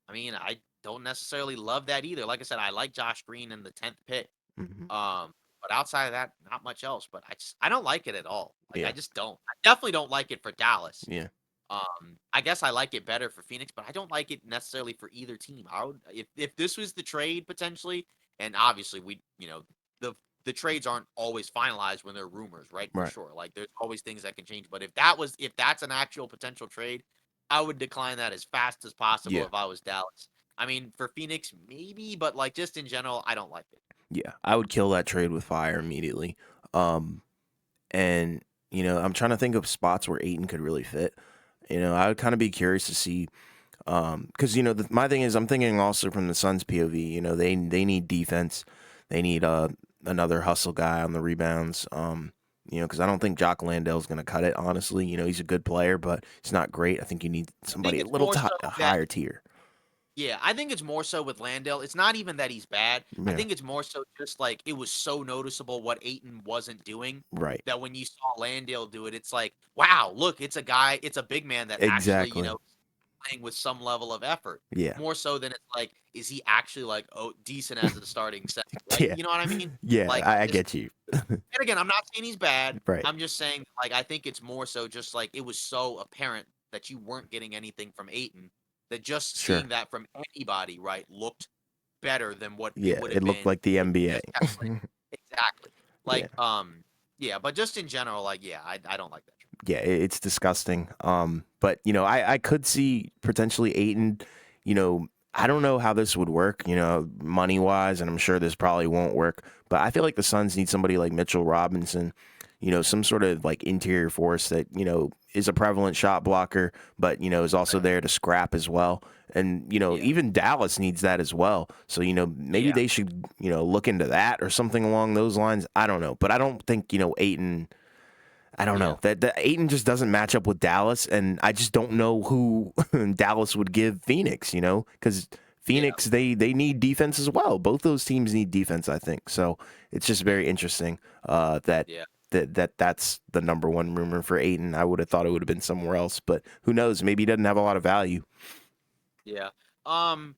I mean, I don't necessarily love that either. Like I said, I like Josh Green in the 10th pick. Mm-hmm. But outside of that, not much else. But I don't like it at all. Like I Yeah. just don't. I definitely don't like it for Dallas. Yeah. I guess I like it better for Phoenix, but I don't like it necessarily for either team. I would if this was the trade potentially, and obviously the the trades aren't always finalized when they're rumors, right? For Right. sure. Like there's always things that can change. But if that's an actual potential trade, I would decline that as fast as possible Yeah. if I was Dallas. I mean, for Phoenix, maybe, but like just in general, I don't like it. Yeah. I would kill that trade with fire immediately. Um, and I'm trying to think of spots where Aiton could really fit. I would kind of be curious to see. Because my thing is, I'm thinking also from the Suns' POV. They need defense. They need another hustle guy on the rebounds. Because I don't think Jock Landale's going to cut it, honestly. He's a good player, but he's not great. I think you need I think somebody a it's little more so a that higher tier. Yeah, I think it's more so with Landale. It's not even that he's bad. I Yeah, think it's more so just like it was so noticeable what Aiton wasn't doing right. that when you saw Landale do it, it's like, wow, look, it's a guy, it's a big man that actually, Exactly. playing with some level of effort. Yeah. More so than it's like, is he actually like decent as a starting center, right? Yeah. You know what I mean? Yeah, Like I just get you. and again, I'm not saying he's bad. Right. I'm just saying like I think it's more so just like it was so apparent that you weren't getting anything from Aiton that just Sure. seeing that from anybody, right, looked better than what it Yeah, would have it looked been like the if you NBA. just kept playing. Exactly. Yeah. Like, yeah, but just in general, like, yeah, I don't like that. Yeah, it's disgusting. But I could see potentially Aiton. I don't know how this would work. Money wise, and I'm sure this probably won't work. But I feel like the Suns need somebody like Mitchell Robinson. Some sort of like interior force that is a prevalent shot blocker, but is also Right. there to scrap as well. And Yeah. even Dallas needs that as well. So maybe Yeah. they should look into that or something along those lines. I don't know, but I don't think Aiton. I don't Yeah. know. That Aiton just doesn't match up with Dallas, and I just don't know who Dallas would give Phoenix. Because Yeah. Phoenix they need defense as well. Both those teams need defense, I think. So it's just very interesting that Yeah. that's the number one rumor for Aiton. I would have thought it would have been somewhere else, but who knows? Maybe he doesn't have a lot of value. Yeah. Um,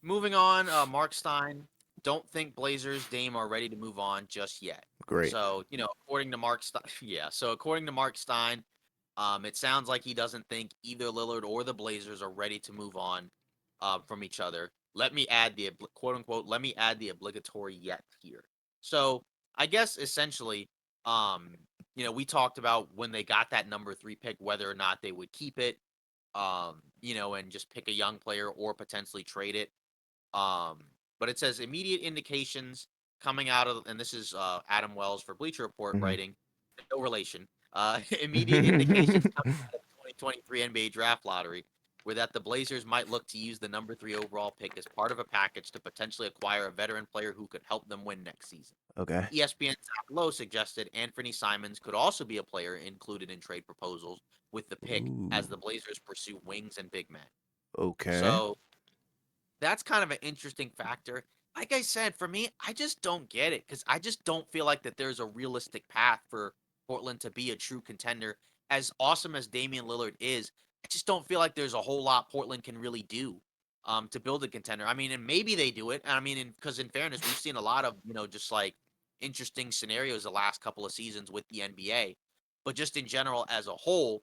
Moving on, Mark Stein. Don't think Blazers Dame are ready to move on just yet. Great. So, according to Mark Stein, yeah. So according to Mark Stein, it sounds like he doesn't think either Lillard or the Blazers are ready to move on from each other. Let me add the quote unquote, let me add the obligatory yet here. So I guess essentially, um, we talked about when they got that number 3 pick, whether or not they would keep it, and just pick a young player or potentially trade it. Um, but it says immediate indications coming out of, and this is Adam Wells for Bleacher Report Mhm. writing, no relation. Immediate indications coming out of the 2023 NBA Draft Lottery were that the Blazers might look to use the number 3 overall pick as part of a package to potentially acquire a veteran player who could help them win next season. Okay. ESPN's Zach Lowe suggested Anthony Simons could also be a player included in trade proposals with the pick Ooh. as the Blazers pursue wings and big men. Okay. So that's kind of an interesting factor. Like I said, for me, I just don't get it because I just don't feel like that there's a realistic path for Portland to be a true contender. As awesome as Damian Lillard is, I just don't feel like there's a whole lot Portland can really do to build a contender. I mean, and maybe they do it. I mean, because in fairness, we've seen a lot of just like interesting scenarios the last couple of seasons with the NBA. But just in general, as a whole,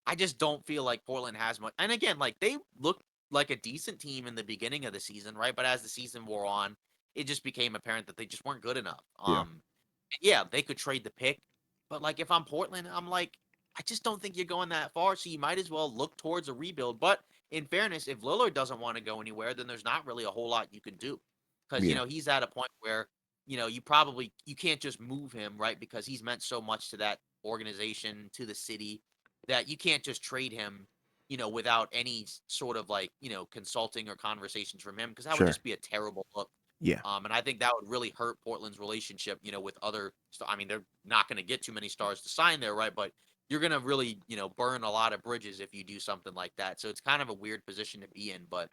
I just don't feel like Portland has much. And again, like they looked like a decent team in the beginning of the season, right? But as the season wore on, it just became apparent that they just weren't good enough. Yeah. Yeah, they could trade the pick, but like if I'm Portland, I'm like, I just don't think you're going that far. So you might as well look towards a rebuild. But in fairness, if Lillard doesn't want to go anywhere, then there's not really a whole lot you can do because Yeah. he's at a point where you can't just move him, right? Because he's meant so much to that organization, to the city, that you can't just trade him, without any sort of like, consulting or conversations from him, because that would Sure. just be a terrible look. Yeah. And I think that would really hurt Portland's relationship, with other. I mean, they're not going to get too many stars to sign there, right? But you're going to really, burn a lot of bridges if you do something like that. So it's kind of a weird position to be in. But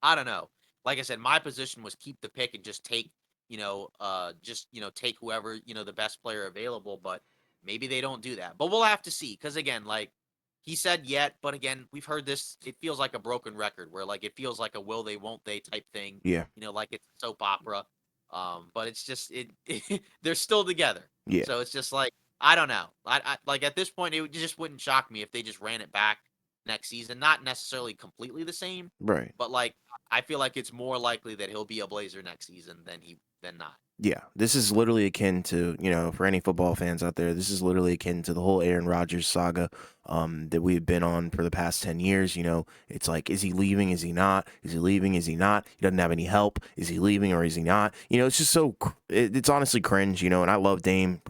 I don't know. Like I said, my position was keep the pick and just take, take whoever, the best player available. But maybe they don't do that. But we'll have to see. Because again, like he said yet, but again, we've heard this. It feels like a broken record where like it feels like a will they, won't they type thing. Yeah. Like it's a soap opera. But it's just they're still together. Yeah. So it's just like I don't know. I like at this point it just wouldn't shock me if they just ran it back next season. Not necessarily completely the same, Right. but like I feel like it's more likely that he'll be a Blazer next season than not. Yeah, this is literally akin to, for any football fans out there, this is literally akin to the whole Aaron Rodgers saga that we've been on for the past 10 years. It's like, is he leaving? Is he not? Is he leaving? Is he not? He doesn't have any help. Is he leaving or is he not? It's just it's honestly cringe, and I love Dame.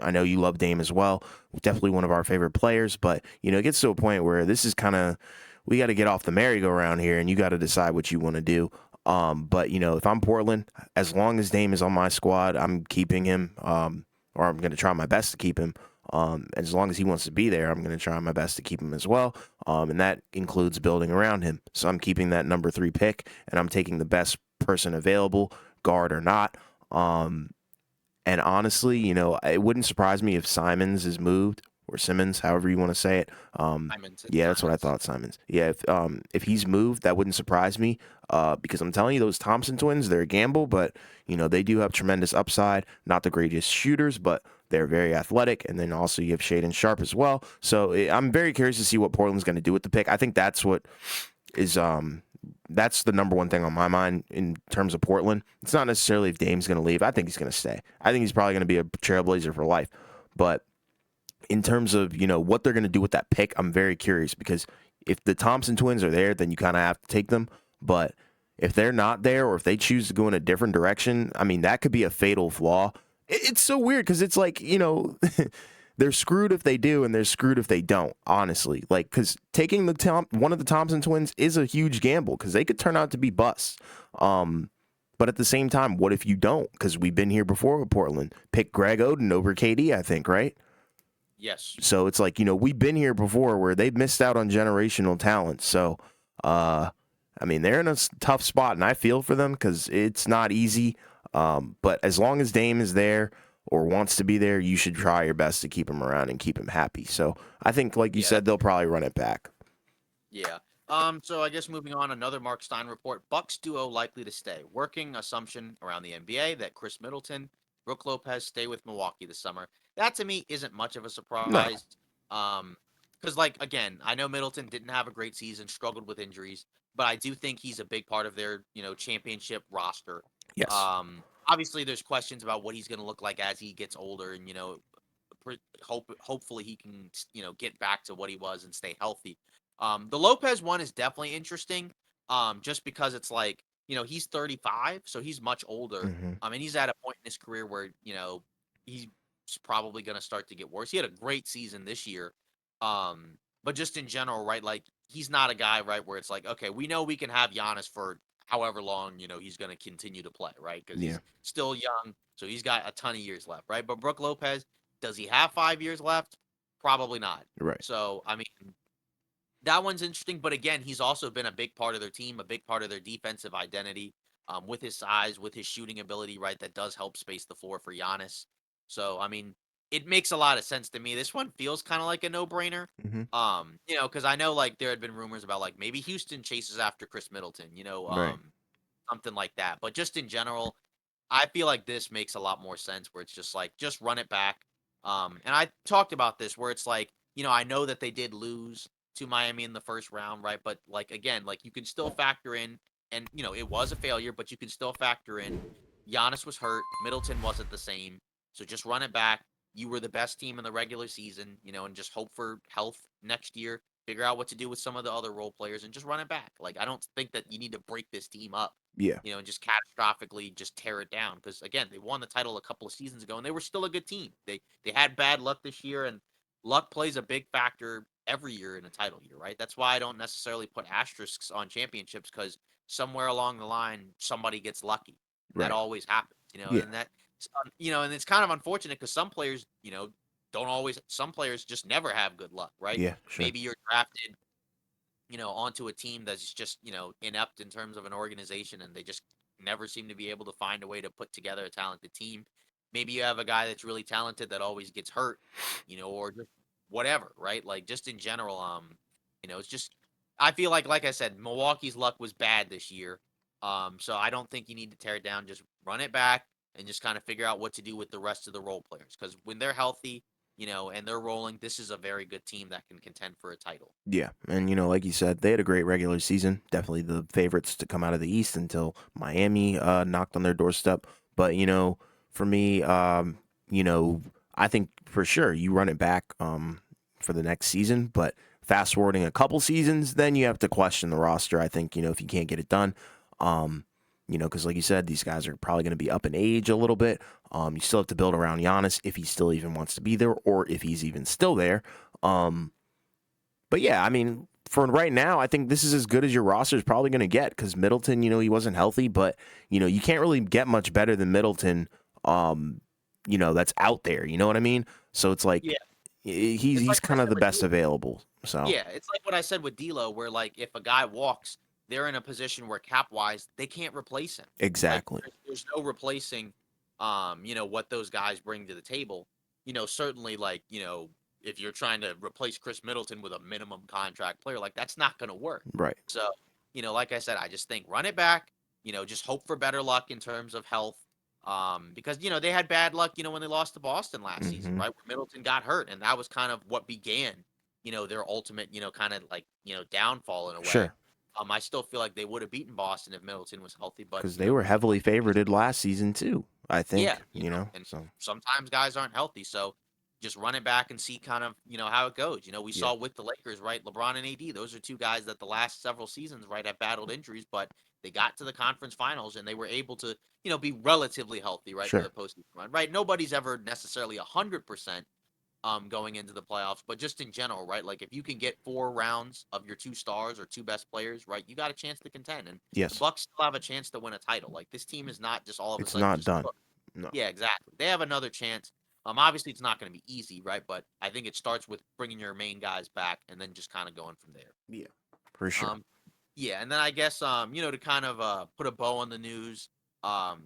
I know you love Dame as well. Definitely one of our favorite players, but, it gets to a point where this is kind of, we got to get off the merry-go-round here and you got to decide what you want to do. But if I'm Portland, as long as Dame is on my squad, I'm keeping him. Or I'm going to try my best to keep him. As long as he wants to be there, I'm going to try my best to keep him as well. And that includes building around him. So I'm keeping that number 3 pick, and I'm taking the best person available, guard or not. And honestly, it wouldn't surprise me if Simons is moved, or Simmons, however you want to say it. Simons, it's Yeah, that's what I Simons. thought, Simons. Yeah, if he's moved, that wouldn't surprise me. Because I'm telling you, those Thompson twins, they're a gamble, but they do have tremendous upside. Not the greatest shooters, but they're very athletic. And then also you have Shaedon Sharp as well. So I'm very curious to see what Portland's going to do with the pick. I think that's what is that's the number one thing on my mind in terms of Portland. It's not necessarily if Dame's going to leave. I think he's going to stay. I think he's probably going to be a Trailblazer for life. But in terms of, what they're going to do with that pick, I'm very curious, because if the Thompson twins are there, then you kind of have to take them. But if they're not there, or if they choose to go in a different direction, I mean, that could be a fatal flaw. It's so weird because it's like, they're screwed if they do, and they're screwed if they don't, honestly. Like, because taking one of the Thompson twins is a huge gamble, because they could turn out to be busts. But at the same time, what if you don't? Because we've been here before with Portland. Pick Greg Oden over KD, I think, right? Yes. So it's like, we've been here before where they've missed out on generational talent. So, I mean, they're in a tough spot, and I feel for them because it's not easy. But as long as Dame is there or wants to be there, you should try your best to keep him around and keep him happy. So I think, like you said, they'll probably run it back. Yeah. So I guess moving on, another Mark Stein report. Bucks duo likely to stay. Working assumption around the NBA that Chris Middleton, Brook Lopez stay with Milwaukee this summer. That to me isn't much of a No. surprise. Because again, I know Middleton didn't have a great season, struggled with injuries, but I do think he's a big part of their championship roster. Yes. Obviously there's questions about what he's going to look like as he gets older, and hopefully he can get back to what he was and stay healthy. The Lopez one is definitely interesting. Just because it's like, he's 35, so he's much older. Mm-hmm. And he's at a point in his career where, he's probably going to start to get worse. He had a great season this year. But just in general, right? Like, he's not a guy, right, where it's like, okay, we know we can have Giannis for however long, he's going to continue to play, right? Because Yeah. he's still young, so he's got a ton of years left, right? But Brook Lopez, does he have 5 years left? Probably not. Right. So, I mean, that one's interesting, but again, he's also been a big part of their team, a big part of their defensive identity, with his size, with his shooting ability, right? That does help space the floor for Giannis. So, I mean, it makes a lot of sense to me. This one feels kind of like a no-brainer. Mm-hmm. Because I know like there had been rumors about like maybe Houston chases after Chris Middleton, Right. something like that. But just in general, I feel like this makes a lot more sense where it's just like just run it back. And I talked about this where it's like, I know that they did lose to Miami in the first round, right? But like again, like you can still factor in, and it was a failure, but you can still factor in Giannis was hurt, Middleton wasn't the same. So just run it back. You were the best team in the regular season, and just hope for health next year. Figure out what to do with some of the other role players and just run it back. Like I don't think that you need to break this team up, Yeah. and just catastrophically just tear it down. Because again, they won the title a couple of seasons ago, and they were still a good team. They had bad luck this year, and luck plays a big factor every year in a title year, right? That's why I don't necessarily put asterisks on championships, because somewhere along the line somebody gets lucky. That Right. always happens, Yeah. and and it's kind of unfortunate because some players, don't always. Some players just never have good luck, right? Yeah. Sure. Maybe you're drafted onto a team that's just, inept in terms of an organization, and they just never seem to be able to find a way to put together a talented team. Maybe you have a guy that's really talented that always gets hurt, or just whatever, right? Like just in general, it's just I feel like I said, Milwaukee's luck was bad this year. So I don't think you need to tear it down. Just run it back and just kind of figure out what to do with the rest of the role players. Because when they're healthy, and they're rolling, this is a very good team that can contend for a title. Yeah, and like you said, they had a great regular season. Definitely the favorites to come out of the East until Miami knocked on their doorstep. But for me, I think for sure you run it back for the next season. But fast forwarding a couple seasons, then you have to question the roster. I think if you can't get it done, because like you said, these guys are probably going to be up in age a little bit. You still have to build around Giannis if he still even wants to be there, or if he's even still there. But yeah, I mean, for right now, I think this is as good as your roster is probably going to get because Middleton, he wasn't healthy, but, you can't really get much better than Middleton, that's out there. You know what I mean? So it's like Yeah, it's he's like what I kind of said the with best D'Lo. available. So Yeah, it's like what I said with D'Lo, where like if a guy walks, they're in a position where cap wise they can't replace him. Like exactly. there's no replacing, what those guys bring to the table. Certainly like if you're trying to replace Chris Middleton with a minimum contract player, like that's not going to work. Right. So like I said, I just think run it back. Just hope for better luck in terms of health. Because they had bad luck, when they lost to Boston last season, Hmm. right? Where Middleton got hurt, and that was kind of what began their ultimate, kind of like, downfall in a way. Sure. I still feel like they would have beaten Boston if Middleton was healthy, but Because they were heavily favored last season too, I yeah, think, and so. sometimes guys aren't healthy, so just run it back and see kind of, how it goes. We Yeah. saw with the Lakers, right? LeBron and AD, those are two guys that the last several seasons, right, have battled injuries, but they got to the conference finals and they were able to, be relatively healthy, right, for the Sure. postseason run, right? Nobody's ever necessarily 100% going into the playoffs, but just in general, right? Like if you can get 4 rounds of your two stars or two best players, right, you got a chance to contend. And the Yes. Bucks still have a chance to win a title. Like this team is not just all of a It's sudden not just done. cooked. No. Yeah, exactly. They have another chance. Obviously it's not going to be easy, right? But I think it starts with bringing your main guys back and then just kind of going from there. Yeah. For sure. Um, yeah, and then I guess to kind of put a bow on the news,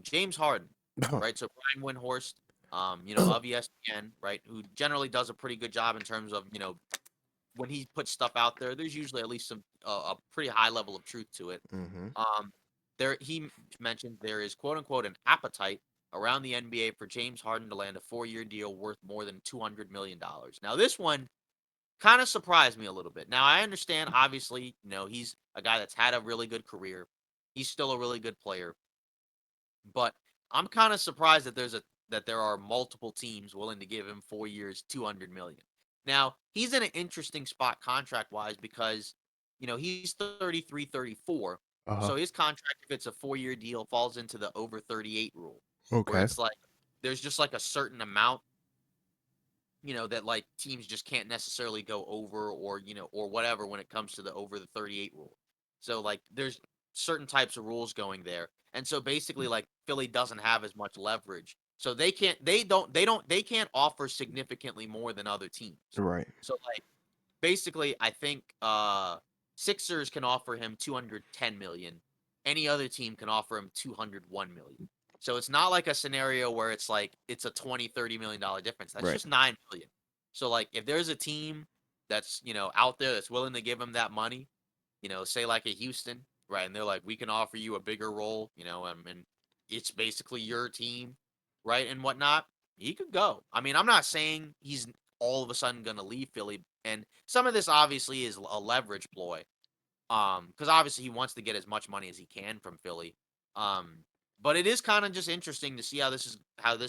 James Harden, right? So Brian Windhorst, of ESPN, right, who generally does a pretty good job in terms of, when he puts stuff out there, there's usually at least some a pretty high level of truth to it. Hmm. Um, mentioned there is quote unquote an appetite around the NBA for James Harden to land a 4-year deal worth more than $200 million. Now this one kind of surprised me a little bit. Now I understand, obviously, he's a guy that's had a really good career. He's still a really good player, but I'm kind of surprised that there are multiple teams willing to give him 4 years, 200 million. Now he's in an interesting spot contract wise because he's 33, 34. Uh-huh. So his contract, if it's a 4-year deal, falls into the over 38 rule, where Okay. it's like there's just like a certain amount that like teams just can't necessarily go over or or whatever when it comes to the over the 38 rule. So like there's certain types of rules going there. And so basically like Philly doesn't have as much leverage. So they can't offer significantly more than other teams. Right. So like basically I think Sixers can offer him 210 million. Any other team can offer him 201 million. So it's not like a scenario where it's like it's a 20-30 million dollar difference. That's Right. just 9 million. So like if there's a team that's, out there that's willing to give him that money, say like a Houston, right? And they're like, we can offer you a bigger role, and it's basically your team, right? And whatnot. He could go. I mean, I'm not saying he's all of a sudden going to leave Philly. And some of this obviously is a leverage ploy. Because obviously he wants to get as much money as he can from Philly. Um, but it is kind of just interesting to see how this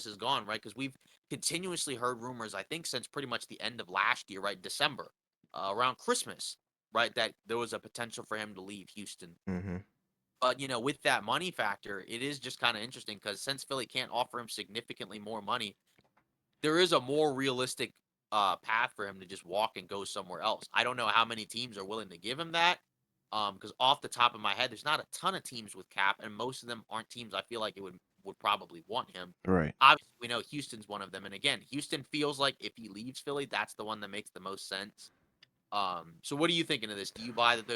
has gone, right? Because we've continuously heard rumors, I think, since pretty much the end of last year, right? December, around Christmas, right? That there was a potential for him to leave Houston. Hmm. But with that money factor, it is just kind of interesting because since Philly can't offer him significantly more money, there is a more realistic path for him to just walk and go somewhere else. I don't know how many teams are willing to give him that. Because off the top of my head, there's not a ton of teams with cap, and most of them aren't teams I feel like it would probably want him. Right. Obviously, we know Houston's one of them, and again, Houston feels like if he leaves Philly, that's the one that makes the most sense. So what are you thinking of this? Do you buy that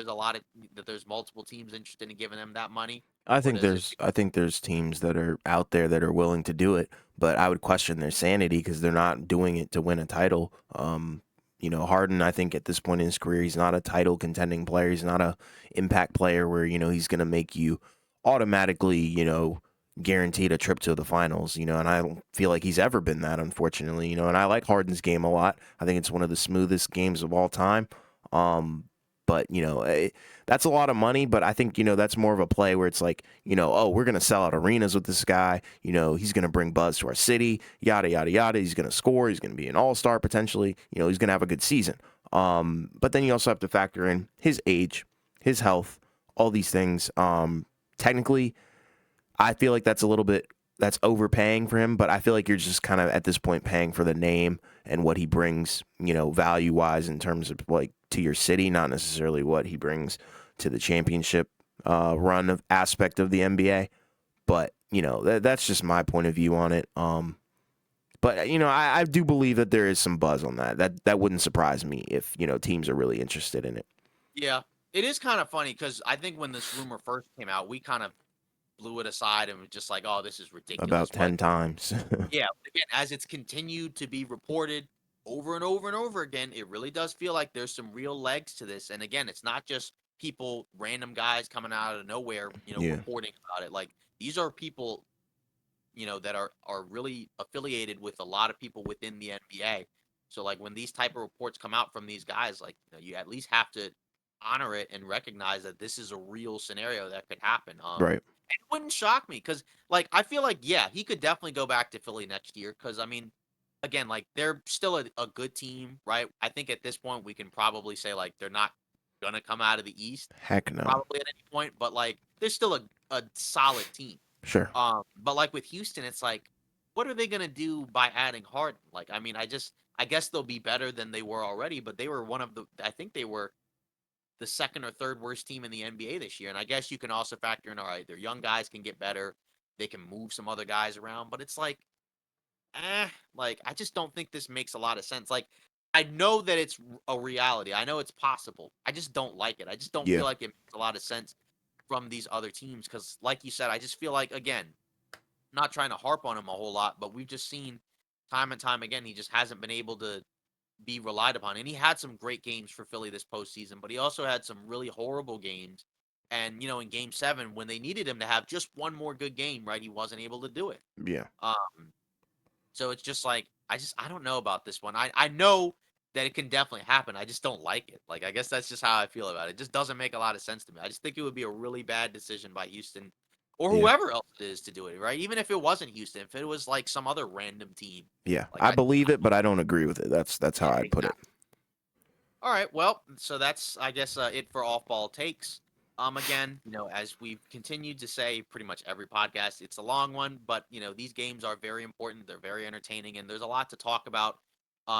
there's multiple teams interested in giving him that money, or does it? I think there's teams that are out there that are willing to do it, but I would question their sanity because they're not doing it to win a title. Harden, I think at this point in his career, he's not a title contending player. He's not a impact player where, he's going to make you automatically, guaranteed a trip to the finals, and I don't feel like he's ever been that, unfortunately, and I like Harden's game a lot. I think it's one of the smoothest games of all time. But that's a lot of money, but I think, that's more of a play where it's like, oh, we're going to sell out arenas with this guy. He's going to bring buzz to our city, yada, yada, yada. He's going to score. He's going to be an all-star potentially. He's going to have a good season. But then you also have to factor in his age, his health, all these things. Technically, I feel like that's a little bit that's overpaying for him, but I feel like you're just kind of at this point paying for the name and what he brings, value wise in terms of like to your city, not necessarily what he brings to the championship run of aspect of the NBA. But that's just my point of view on it. But I do believe that there is some buzz on that. That wouldn't surprise me if teams are really interested in it. Yeah. It is kind of funny because I think when this rumor first came out, we kind of blew it aside and was just like, "Oh, this is ridiculous." About But 10 times. yeah, again, as it's continued to be reported over and over and over again, it really does feel like there's some real legs to this. And again, it's not just people, random guys coming out of nowhere, Yeah. reporting about it. Like these are people, that are really affiliated with a lot of people within the NBA. So like when these type of reports come out from these guys, like you at least have to honor it and recognize that this is a real scenario that could happen. Right. It wouldn't shock me because, like, I feel like, yeah, he could definitely go back to Philly next year. Because I mean, again, like, they're still a good team, right? I think at this point we can probably say like they're not gonna come out of the East Heck no. probably at any point, but like they're still a solid team. Sure. But like with Houston, it's like, what are they gonna do by adding Harden? Like, I mean, I guess they'll be better than they were already, but they were one of the I think they were the second or third worst team in the NBA this year. And I guess you can also factor in, all right, their young guys can get better. They can move some other guys around, but it's like I just don't think this makes a lot of sense. Like I know that it's a reality. I know it's possible. I just don't like it. I just don't Yeah. feel like it makes a lot of sense from these other teams because, like you said, I just feel like again, not trying to harp on him a whole lot, but we've just seen time and time again he just hasn't been able to be relied upon. And he had some great games for Philly this postseason, but he also had some really horrible games. And in Game 7, when they needed him to have just one more good game, right, he wasn't able to do it. Yeah. Um, so it's just like I don't know about this one. I know that it can definitely happen. I just don't like it. Like I guess that's just how I feel about it. It just doesn't make a lot of sense to me. I just think it would be a really bad decision by Houston or Yeah. whoever else it is to do it, right? Even if it wasn't Houston, if it was like some other random team, Yeah. like I believe it, but I don't agree with it. That's how yeah, I'd put it. exactly. All right. Well, so that's I guess it for off ball takes. Again, as we've continued to say, pretty much every podcast, it's a long one, but these games are very important. They're very entertaining, and there's a lot to talk about.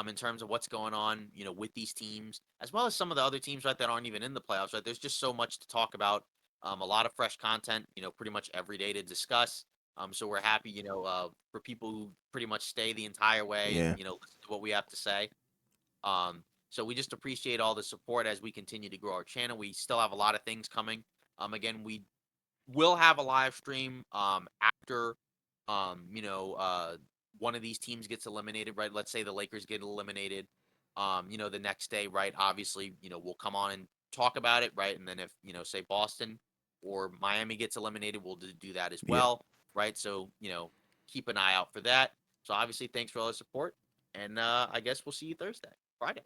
In terms of what's going on, with these teams, as well as some of the other teams, right, that aren't even in the playoffs, right? There's just so much to talk about. A lot of fresh content, pretty much every day to discuss. So we're happy, for people who pretty much stay the entire way and Yeah. listen to what we have to say. So we just appreciate all the support as we continue to grow our channel. We still have a lot of things coming. Again, we will have a live stream after one of these teams gets eliminated, right? Let's say the Lakers get eliminated. The next day, right? Obviously, we'll come on and talk about it, right? And then if, say Boston or Miami gets eliminated, we'll do that as Yeah. well, right? So, keep an eye out for that. So obviously, thanks for all the support. And I guess we'll see you Friday.